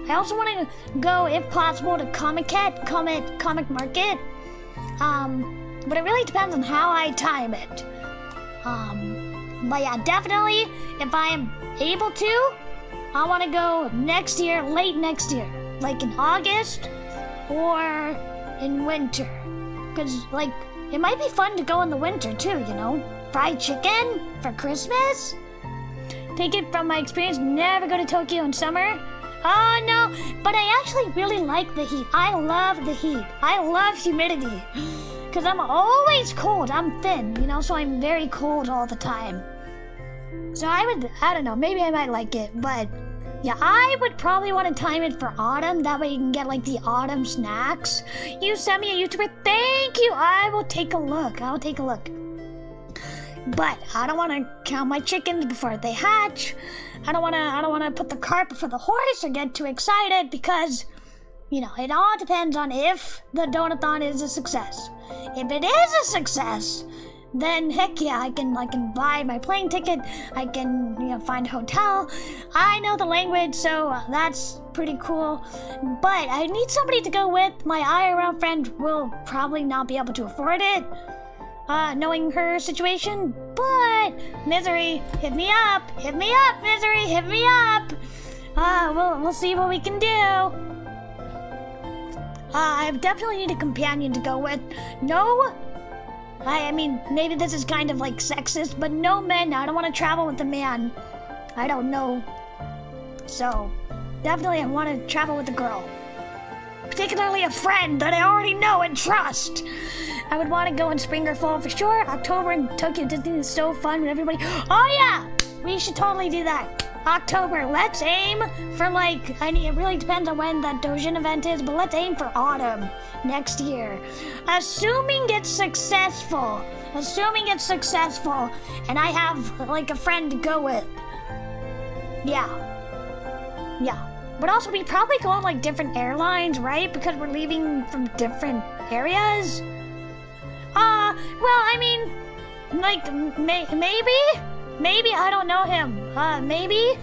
I also want to go, if possible, to Comic Market. But it really depends on how I time it. But yeah, definitely, if I am able to, I want to go next year, late next year. Like in August or in winter. Because, like, it might be fun to go in the winter too, you know? Fried chicken for Christmas? Take it from my experience, never go to Tokyo in summer. Oh no, but I actually really like the heat. I love the heat. I love humidity. Because I'm always cold. I'm thin, you know, so I'm very cold all the time. So I don't know, maybe I might like it, but yeah, I would probably want to time it for autumn. That way you can get like the autumn snacks. You send me a YouTuber, thank you. I will take a look. I'll take a look. But I don't want to count my chickens before they hatch. I don't want to put the cart before the horse or get too excited because, you know, it all depends on if the donathon is a success. If it is a success, then heck yeah, I can buy my plane ticket. I can, you know, find a hotel. I know the language, so that's pretty cool. But I need somebody to go with. My IRL friend will probably not be able to afford it, knowing her situation. But Misery, hit me up, Misery, hit me up. We'll see what we can do. I definitely need a companion to go with. No. I mean, maybe this is kind of like sexist, but no men. I don't want to travel with a man. I don't know. So, definitely I want to travel with a girl. Particularly a friend that I already know and trust. I would want to go in spring or fall for sure. October in Tokyo Disney is so fun with everybody. Oh yeah! We should totally do that. October, let's aim for like, it really depends on when that Dojin event is, but let's aim for autumn next year. Assuming it's successful, and I have like a friend to go with. Yeah. But also we probably go on like different airlines, right? Because we're leaving from different areas. Well, I mean, like, maybe, I don't know him. Maybe.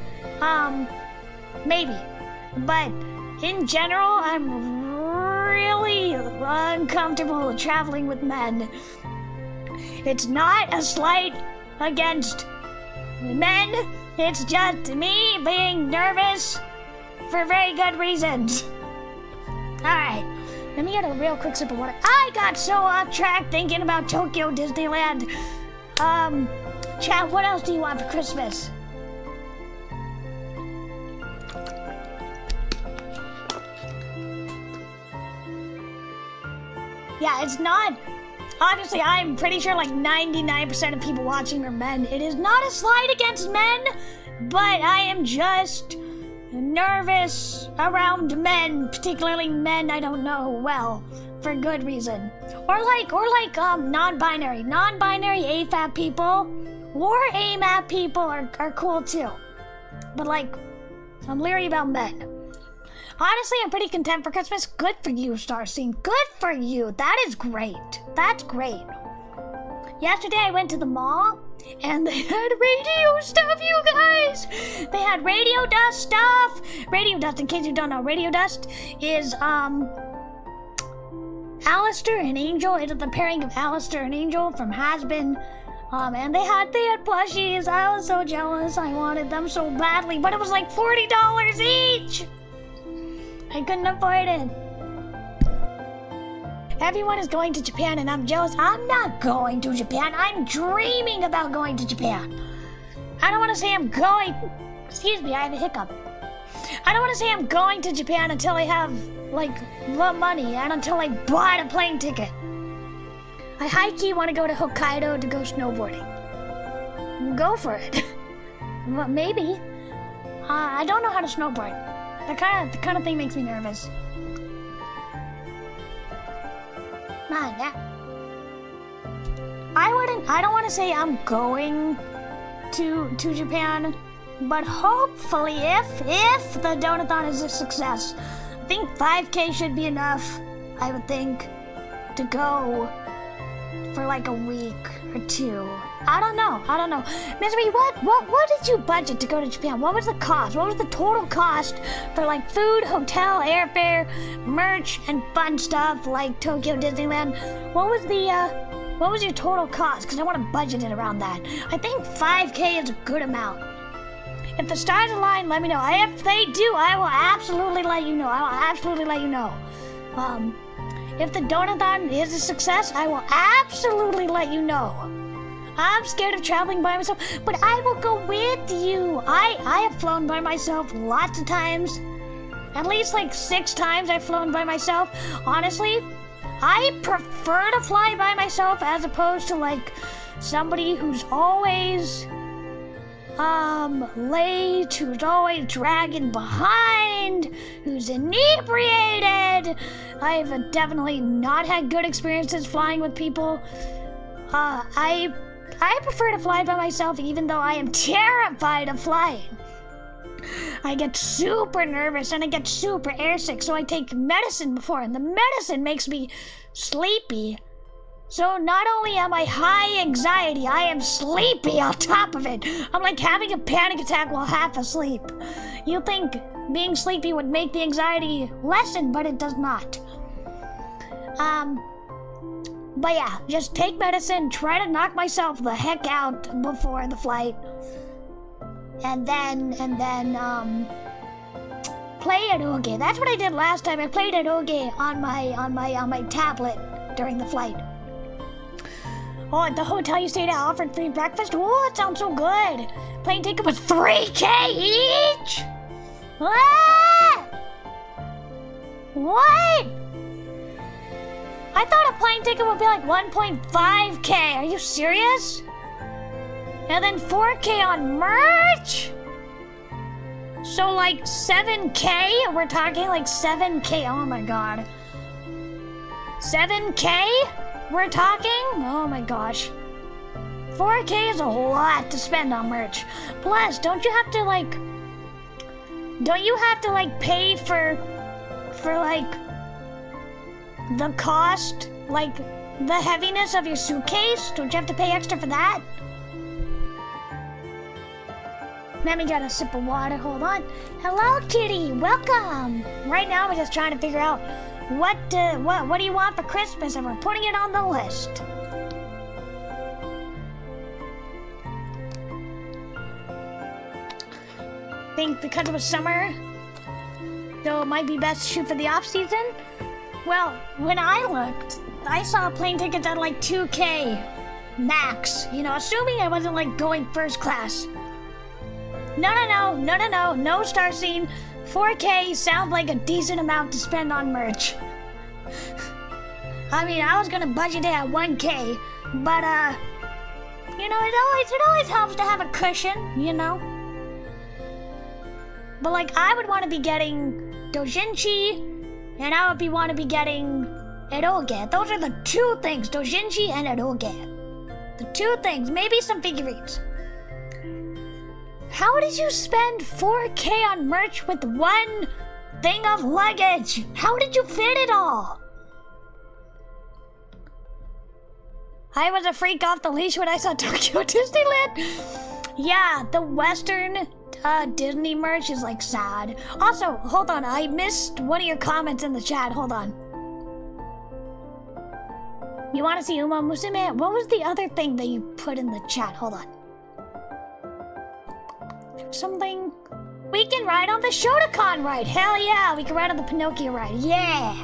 But in general, I'm really uncomfortable traveling with men. It's not a slight against men. It's just me being nervous for very good reasons. Alright, let me get a real quick sip of water. I got so off track thinking about Tokyo Disneyland. Chat, what else do you want for Christmas? Yeah, it's not... Obviously, I'm pretty sure like 99% of people watching are men. It is not a slight against men, but I am just nervous around men, particularly men I don't know well, for good reason. Or like non-binary AFAB people or AMAP people are cool too. But like, I'm leery about men. Honestly, I'm pretty content for Christmas. Good for you, Starseed. Good for you. That is great. That's great. Yesterday I went to the mall and they had radio stuff, you guys. They had radio dust stuff. Radio dust, in case you don't know, radio dust is Alistair and Angel. It is the pairing of Alistair and Angel from Has-Been. And they had plushies. I was so jealous. I wanted them so badly, but it was like $40 each. I couldn't afford it. Everyone is going to Japan and I'm jealous. I'm not going to Japan. I'm dreaming about going to Japan. I don't want to say I'm going... Excuse me, I have a hiccup. I don't want to say I'm going to Japan until I have, like, the money and until I buy a plane ticket. I high-key want to go to Hokkaido to go snowboarding. Go for it. Well, maybe. I don't know how to snowboard. The kind of thing makes me nervous. I don't want to say I'm going to Japan, but hopefully if the donathon is a success, I think 5K should be enough, I would think, to go for like a week or two. I don't know. Misery, what did you budget to go to Japan? What was the cost? What was the total cost for like food, hotel, airfare, merch, and fun stuff like Tokyo Disneyland? What was your total cost? Because I want to budget it around that. I think 5K is a good amount. If the stars align, let me know. If they do, I will absolutely let you know. if the donathon is a success, I will absolutely let you know. I'm scared of traveling by myself, but I will go with you. I have flown by myself lots of times. At least like 6 times I've flown by myself. Honestly, I prefer to fly by myself as opposed to like somebody who's always late, who's always dragging behind, who's inebriated. I've definitely not had good experiences flying with people. I prefer to fly by myself even though I am terrified of flying. I get super nervous and I get super airsick, so I take medicine before, and the medicine makes me sleepy. So not only am I high anxiety, I am sleepy on top of it. I'm like having a panic attack while half asleep. You think being sleepy would make the anxiety lessen, but it does not. But yeah, just take medicine, try to knock myself the heck out before the flight. And then, play eroge. That's what I did last time. I played eroge on my tablet during the flight. Oh, at the hotel you stayed at offered free breakfast? Oh, it sounds so good. Plane ticket was $3,000 each? Ah! What? I thought a plane ticket would be like $1.5K. Are you serious? And then $4K on merch? So like $7K? We're talking like $7K. Oh my god. $7K? We're talking? Oh my gosh. $4K is a lot to spend on merch. Plus, don't you have to like pay for like the cost, like the heaviness of your suitcase? Don't you have to pay extra for that? Let me get a sip of water, hold on. Hello, kitty, welcome. Right now we're just trying to figure out what do you want for Christmas, and we're putting it on the list. I think because it was summer, so it might be best to shoot for the off season. Well, when I looked, I saw plane tickets at like $2K max, you know, assuming I wasn't like going first class. No star scene. 4K sounds like a decent amount to spend on merch. I mean, I was gonna budget it at 1K, but you know, it always helps to have a cushion, you know. But like, I would want to be getting dojinshi, and I would want to be getting eroge. Those are the 2 things, dojinshi and eroge. The 2 things, maybe some figurines. How did you spend 4K on merch with 1 thing of luggage? How did you fit it all? I was a freak off the leash when I saw Tokyo Disneyland. Yeah, the Western Disney merch is like sad. Also, hold on, I missed one of your comments in the chat. Hold on. You want to see Uma Musume? What was the other thing that you put in the chat? Hold on. Something. We can ride on the Shotokan ride. Hell yeah, we can ride on the Pinocchio ride. Yeah.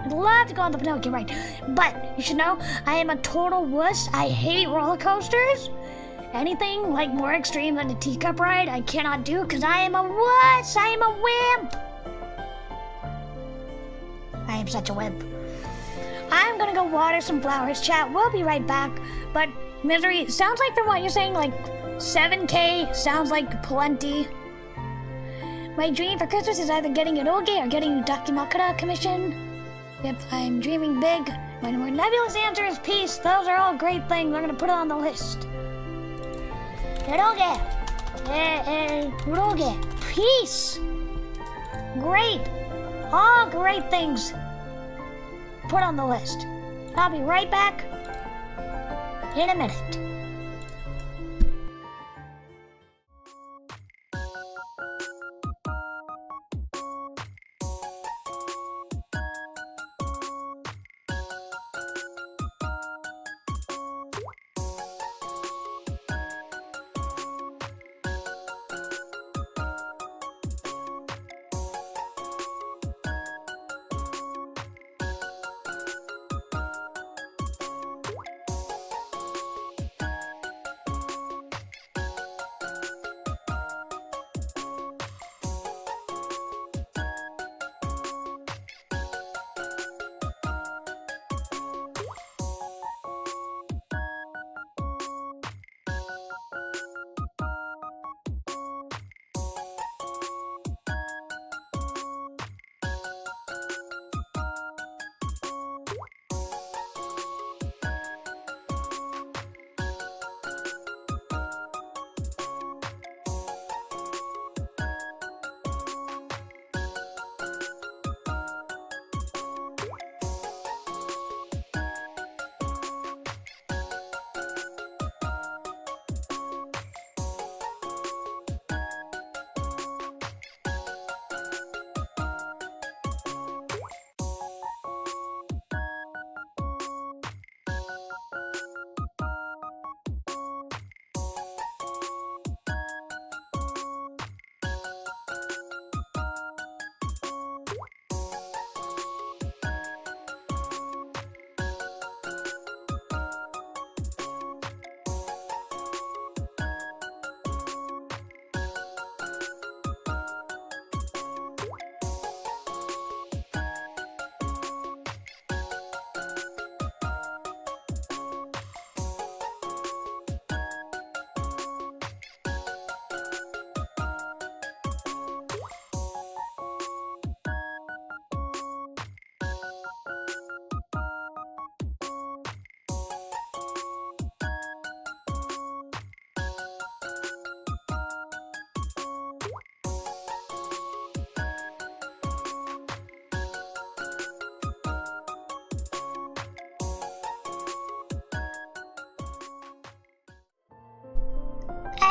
I'd love to go on the Pinocchio ride. But you should know, I am a total wuss. I hate roller coasters. Anything like more extreme than a teacup ride, I cannot do because I am a wuss. I am a wimp. I am such a wimp. I'm gonna go water some flowers, chat. We'll be right back. But Misery, sounds like from what you're saying, like 7K sounds like plenty. My dream for Christmas is either getting eroge or getting Dakimakura commission. If I'm dreaming big, my more nebulous answer is peace. Those are all great things. We're gonna put it on the list. Eroge. Eroge. Peace. Great. All great things. Put on the list. I'll be right back in a minute.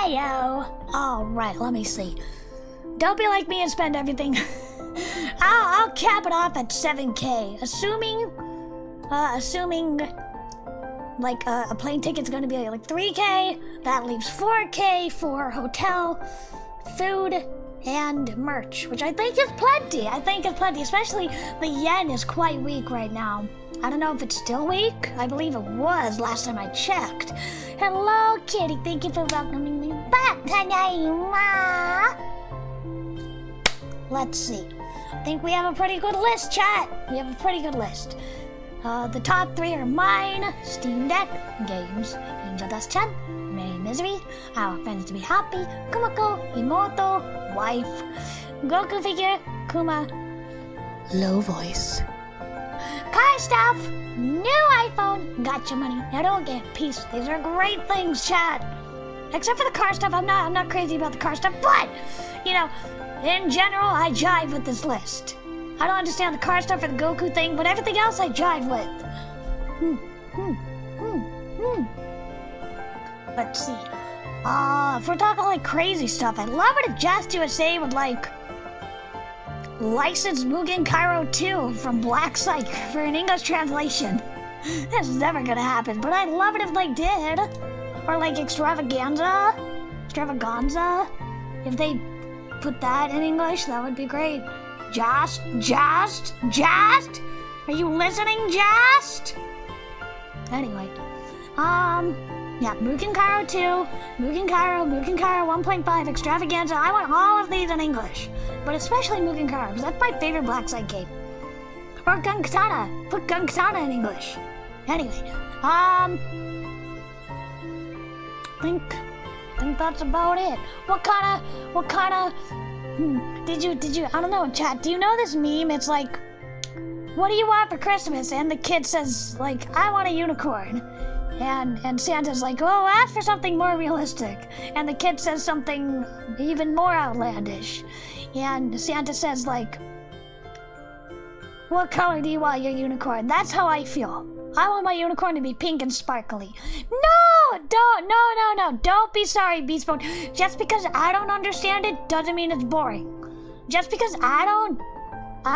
Heyo. Alright, let me see. Don't be like me and spend everything. I'll cap it off at 7K. Assuming like a plane ticket's gonna be like 3K. That leaves 4K for hotel, food, and merch, which I think is plenty. Especially the yen is quite weak right now. I don't know if it's still weak. I believe it was last time I checked. Hello, kitty. Thank you for welcoming me back. Let's see. I think we have a pretty good list, chat. We have a pretty good list. The top 3 are mine, Steam Deck, games, Angel Dust Chat, May Misery, Our Friends to Be Happy, Kumakko, Imoto, Wife, Goku Figure, Kuma, Low Voice. Car stuff, new iPhone, gotcha money, eroge, peace. These are great things, chat. Except for the car stuff, I'm not crazy about the car stuff, but, you know, in general, I jive with this list. I don't understand the car stuff or the Goku thing, but everything else I jive with. Let's see. If we're talking like crazy stuff, I'd love it if Just USA would like license Mugen Cairo 2 from Black Psych for an English translation. That's never gonna happen, but I'd love it if they did. Or like Extravaganza. If they put that in English, that would be great. Just? Are you listening, Just? Anyway, yeah, Mugen Cairo 2, Mugen Cairo 1.5, Extravaganza. I want all of these in English, but especially Mugen Cairo, because that's my favorite Black Side game. Or Gun Katana. Put Gun Katana in English. Anyway, I think that's about it. What kind of, did you, I don't know, chat, do you know this meme? It's like, what do you want for Christmas? And the kid says, like, I want a unicorn. And Santa's like, oh, ask for something more realistic. And the kid says something even more outlandish. And Santa says, like, what color do you want your unicorn? That's how I feel. I want my unicorn to be pink and sparkly. No, don't be sorry, Beastbone. Just because I don't understand it doesn't mean it's boring. Just because I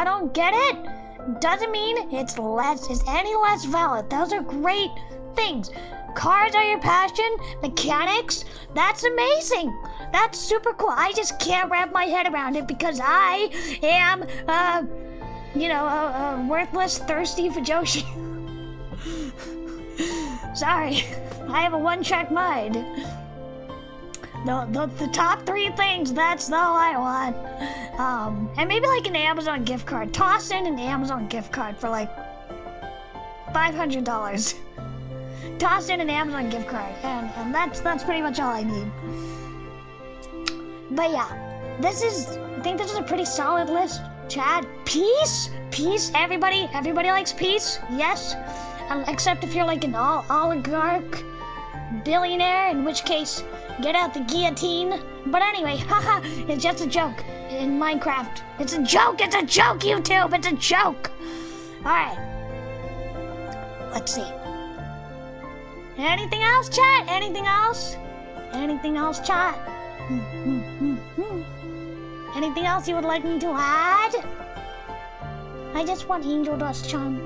don't get it doesn't mean it's any less valid. Those are great things. Cars are your passion, mechanics, that's amazing. That's super cool. I just can't wrap my head around it because I am, a worthless, thirsty Fujoshi. Sorry, I have a one-track mind. The top 3 things, that's all I want. And maybe like an Amazon gift card. Toss in an Amazon gift card for like $500. Toss in an Amazon gift card, and that's pretty much all I need. But yeah, I think this is a pretty solid list. Chad, peace, everybody likes peace, yes. Except if you're like an oligarch billionaire, in which case, get out the guillotine. But anyway, haha, it's just a joke in Minecraft. It's a joke, YouTube, it's a joke. Alright, let's see. Anything else, chat? Anything else, chat? Anything else you would like me to add? I just want Angel Dust Chung.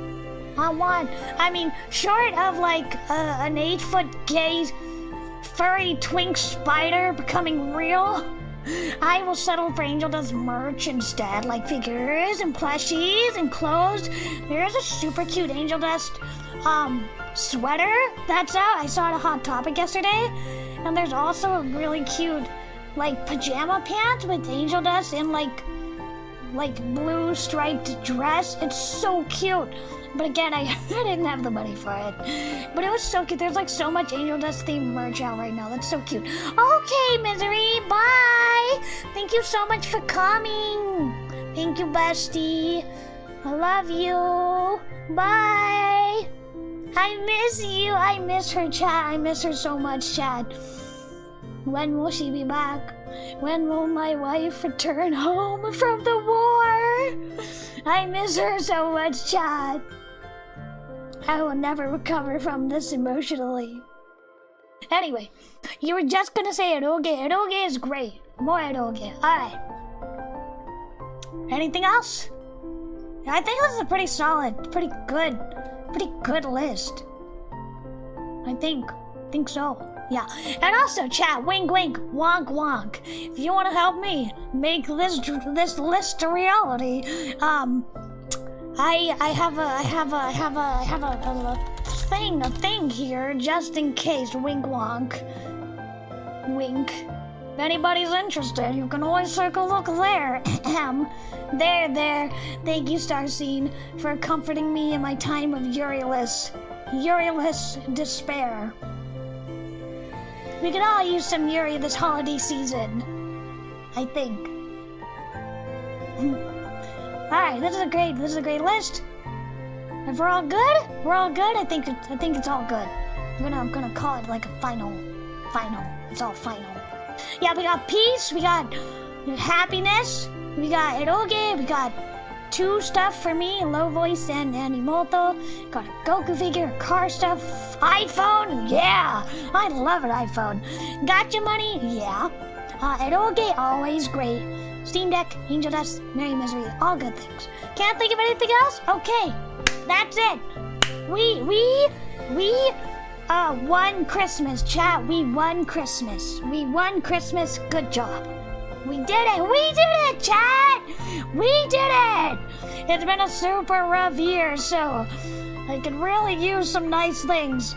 Short of like an 8-foot gay furry twink spider becoming real, I will settle for Angel Dust merch instead, like figures and plushies and clothes. There's a super cute Angel Dust sweater that's out. I saw it at Hot Topic yesterday. And there's also a really cute like pajama pants with Angel Dust in like blue striped dress. It's so cute. But again, I didn't have the money for it. But it was so cute. There's like so much Angel Dust themed merch out right now. That's so cute. Okay, Misery, bye. Thank you so much for coming. Thank you, bestie. I love you. Bye. I miss you. I miss her, chat. I miss her so much, chat. When will she be back? When will my wife return home from the war? I miss her so much, chat. I will never recover from this emotionally. Anyway, you were just gonna say eroge. Eroge is great. More eroge. Alright. Anything else? I think this is a pretty solid, pretty good list. I think so. Yeah. And also, chat, wink wink, wonk wonk. If you want to help me make this list a reality, I have a thing here just in case. Wink wonk. Wink. If anybody's interested, you can always take a look there. There. Thank you, Starseed, for comforting me in my time of Urulus despair. We could all use some Yuri this holiday season, I think. Alright, this is a great list. If we're all good, I think it's all good. I'm gonna call it like a final. It's all final. Yeah, we got peace, we got happiness, we got eroge, we got 2 stuff for me, low voice and Moto. Got a Goku figure, car stuff, iPhone, yeah, I love an iPhone. Gotcha money, yeah. Eroge, always great. Steam Deck, Angel Dust, Merry Misery, all good things. Can't think of anything else? Okay, that's it. We won Christmas, chat. We won Christmas. Good job. We did it, chat. We did it. It's been a super rough year, so I could really use some nice things.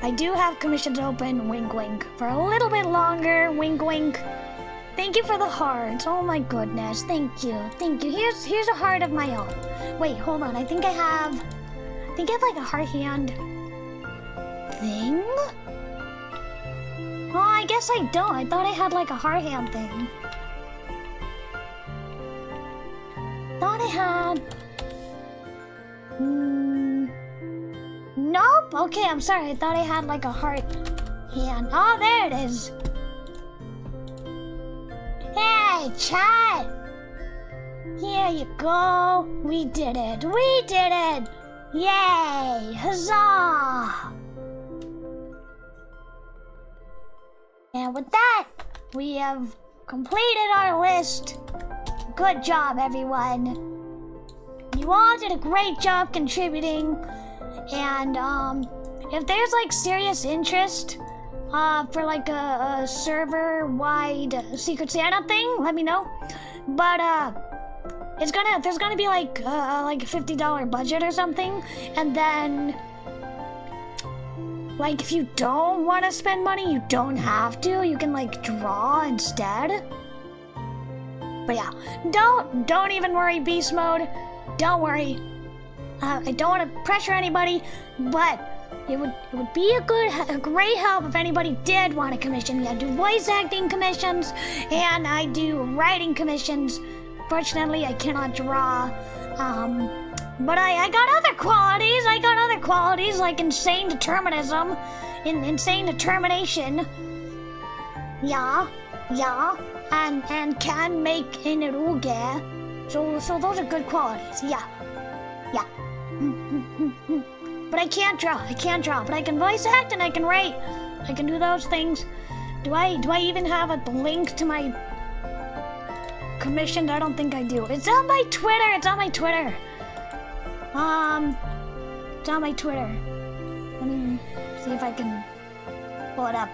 I do have commissions open, wink wink, for a little bit longer, wink wink. Thank you for the hearts. Oh my goodness, thank you. Here's a heart of my own. Wait, hold on. I think I have like a heart hand thing? Oh, I guess I don't. I thought I had like a heart hand thing. Thought I had... Nope. Okay, I'm sorry. I thought I had like a heart hand. Oh, there it is. Hey, chat. Here you go. We did it. Yay! Huzzah! And with that, we have completed our list. Good job, everyone. You all did a great job contributing. And if there's like serious interest for like a server-wide Secret Santa thing, let me know. But there's gonna be like a $50 budget or something, and then like if you don't want to spend money, you don't have to. You can like draw instead. But yeah, don't even worry, beast mode. Don't worry. I don't want to pressure anybody, but it would be a great help if anybody did want to commission me. I do voice acting commissions and I do writing commissions. Fortunately, I cannot draw, but I got other qualities. I got other qualities like insane determinism, insane determination. Yeah, and can make an eroge. So those are good qualities. Yeah. But I can't draw. But I can voice act and I can write. I can do those things. Do I even have a link to my commissioned? I don't think I do. It's on my Twitter. It's on my Twitter. Let me see if I can pull it up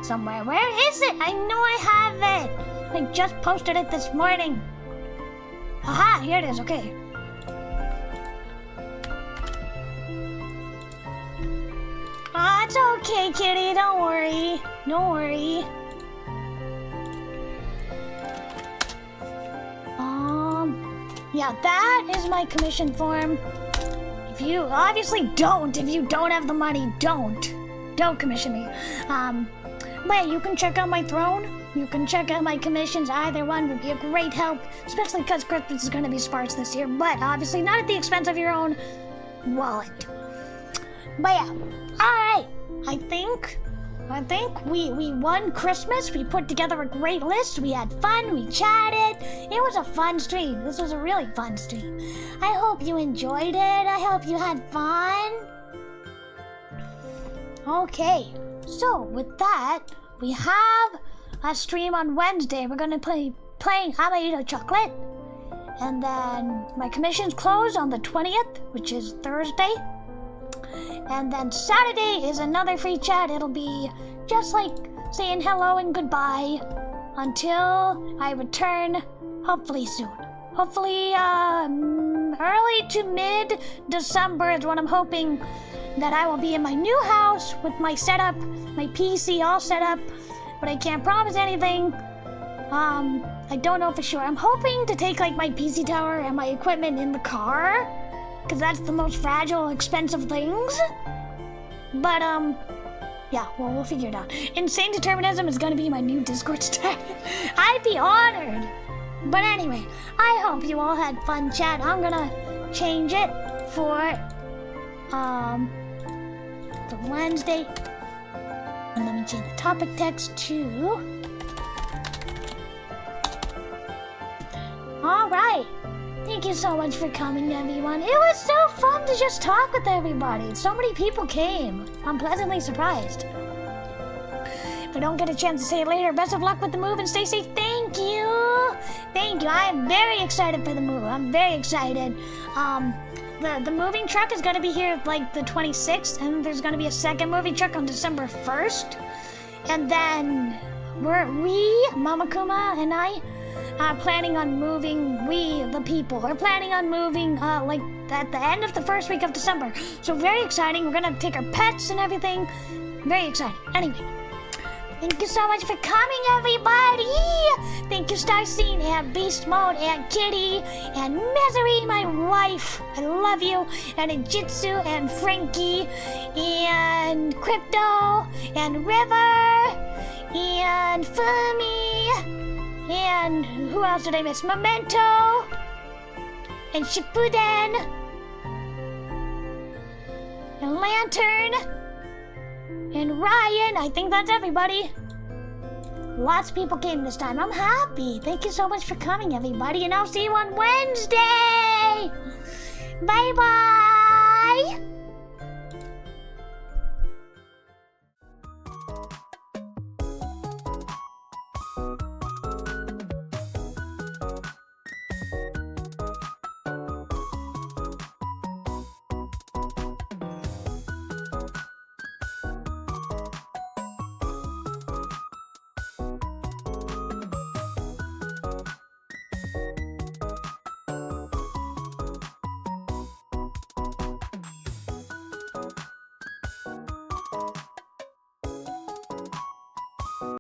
somewhere. Where is it? I know I have it. I just posted it this morning. Aha, here it is. Okay. It's okay, kitty. Don't worry. Yeah, that is my commission form. If you don't have the money, don't commission me. But yeah, you can check out my throne. You can check out my commissions. Either one would be a great help, especially because Christmas is going to be sparse this year, but obviously not at the expense of your own wallet. But yeah, alright. I think we won Christmas. We put together a great list. We had fun. We chatted. It was a fun stream. This was a really fun stream. I hope you enjoyed it. I hope you had fun. Okay, so with that, we have a stream on Wednesday. We're gonna playing Amaito Chocolate. And then my commission's closed on the 20th, which is Thursday. And then Saturday is another free chat. It'll be just like saying hello and goodbye until I return, hopefully soon. Hopefully, early to mid-December is when I'm hoping that I will be in my new house with my setup, my PC all set up, but I can't promise anything. I don't know for sure. I'm hoping to take like my PC tower and my equipment in the car, because that's the most fragile, expensive things. But, yeah, well, we'll figure it out. Insane Determinism is gonna be my new Discord stat. I'd be honored. But anyway, I hope you all had fun chat. I'm gonna change it for Wednesday. And let me change the topic text to... Alright. Thank you so much for coming, everyone. It was so fun to just talk with everybody. So many people came. I'm pleasantly surprised. If I don't get a chance to say it later, best of luck with the move and stay safe. Thank you. Thank you. I am very excited for the move. I'm very excited. The moving truck is going to be here like the 26th, and there's going to be a second moving truck on December 1st. And then Mama Kuma and I are planning on moving, the people, are planning on moving like at the end of the first week of December. So very exciting. We're going to take our pets and everything. Very exciting. Anyway. Thank you so much for coming, everybody! Thank you, Starcene, and Beast Mode, and Kitty, and Misery, my wife. I love you. And Jitsu, and Frankie, and Crypto, and River, and Fumi, and who else did I miss? Memento, and Shippuden, and Lantern, and Ryan. I think that's everybody. Lots of people came this time. I'm happy. Thank you so much for coming, everybody. And I'll see you on Wednesday. Bye-bye.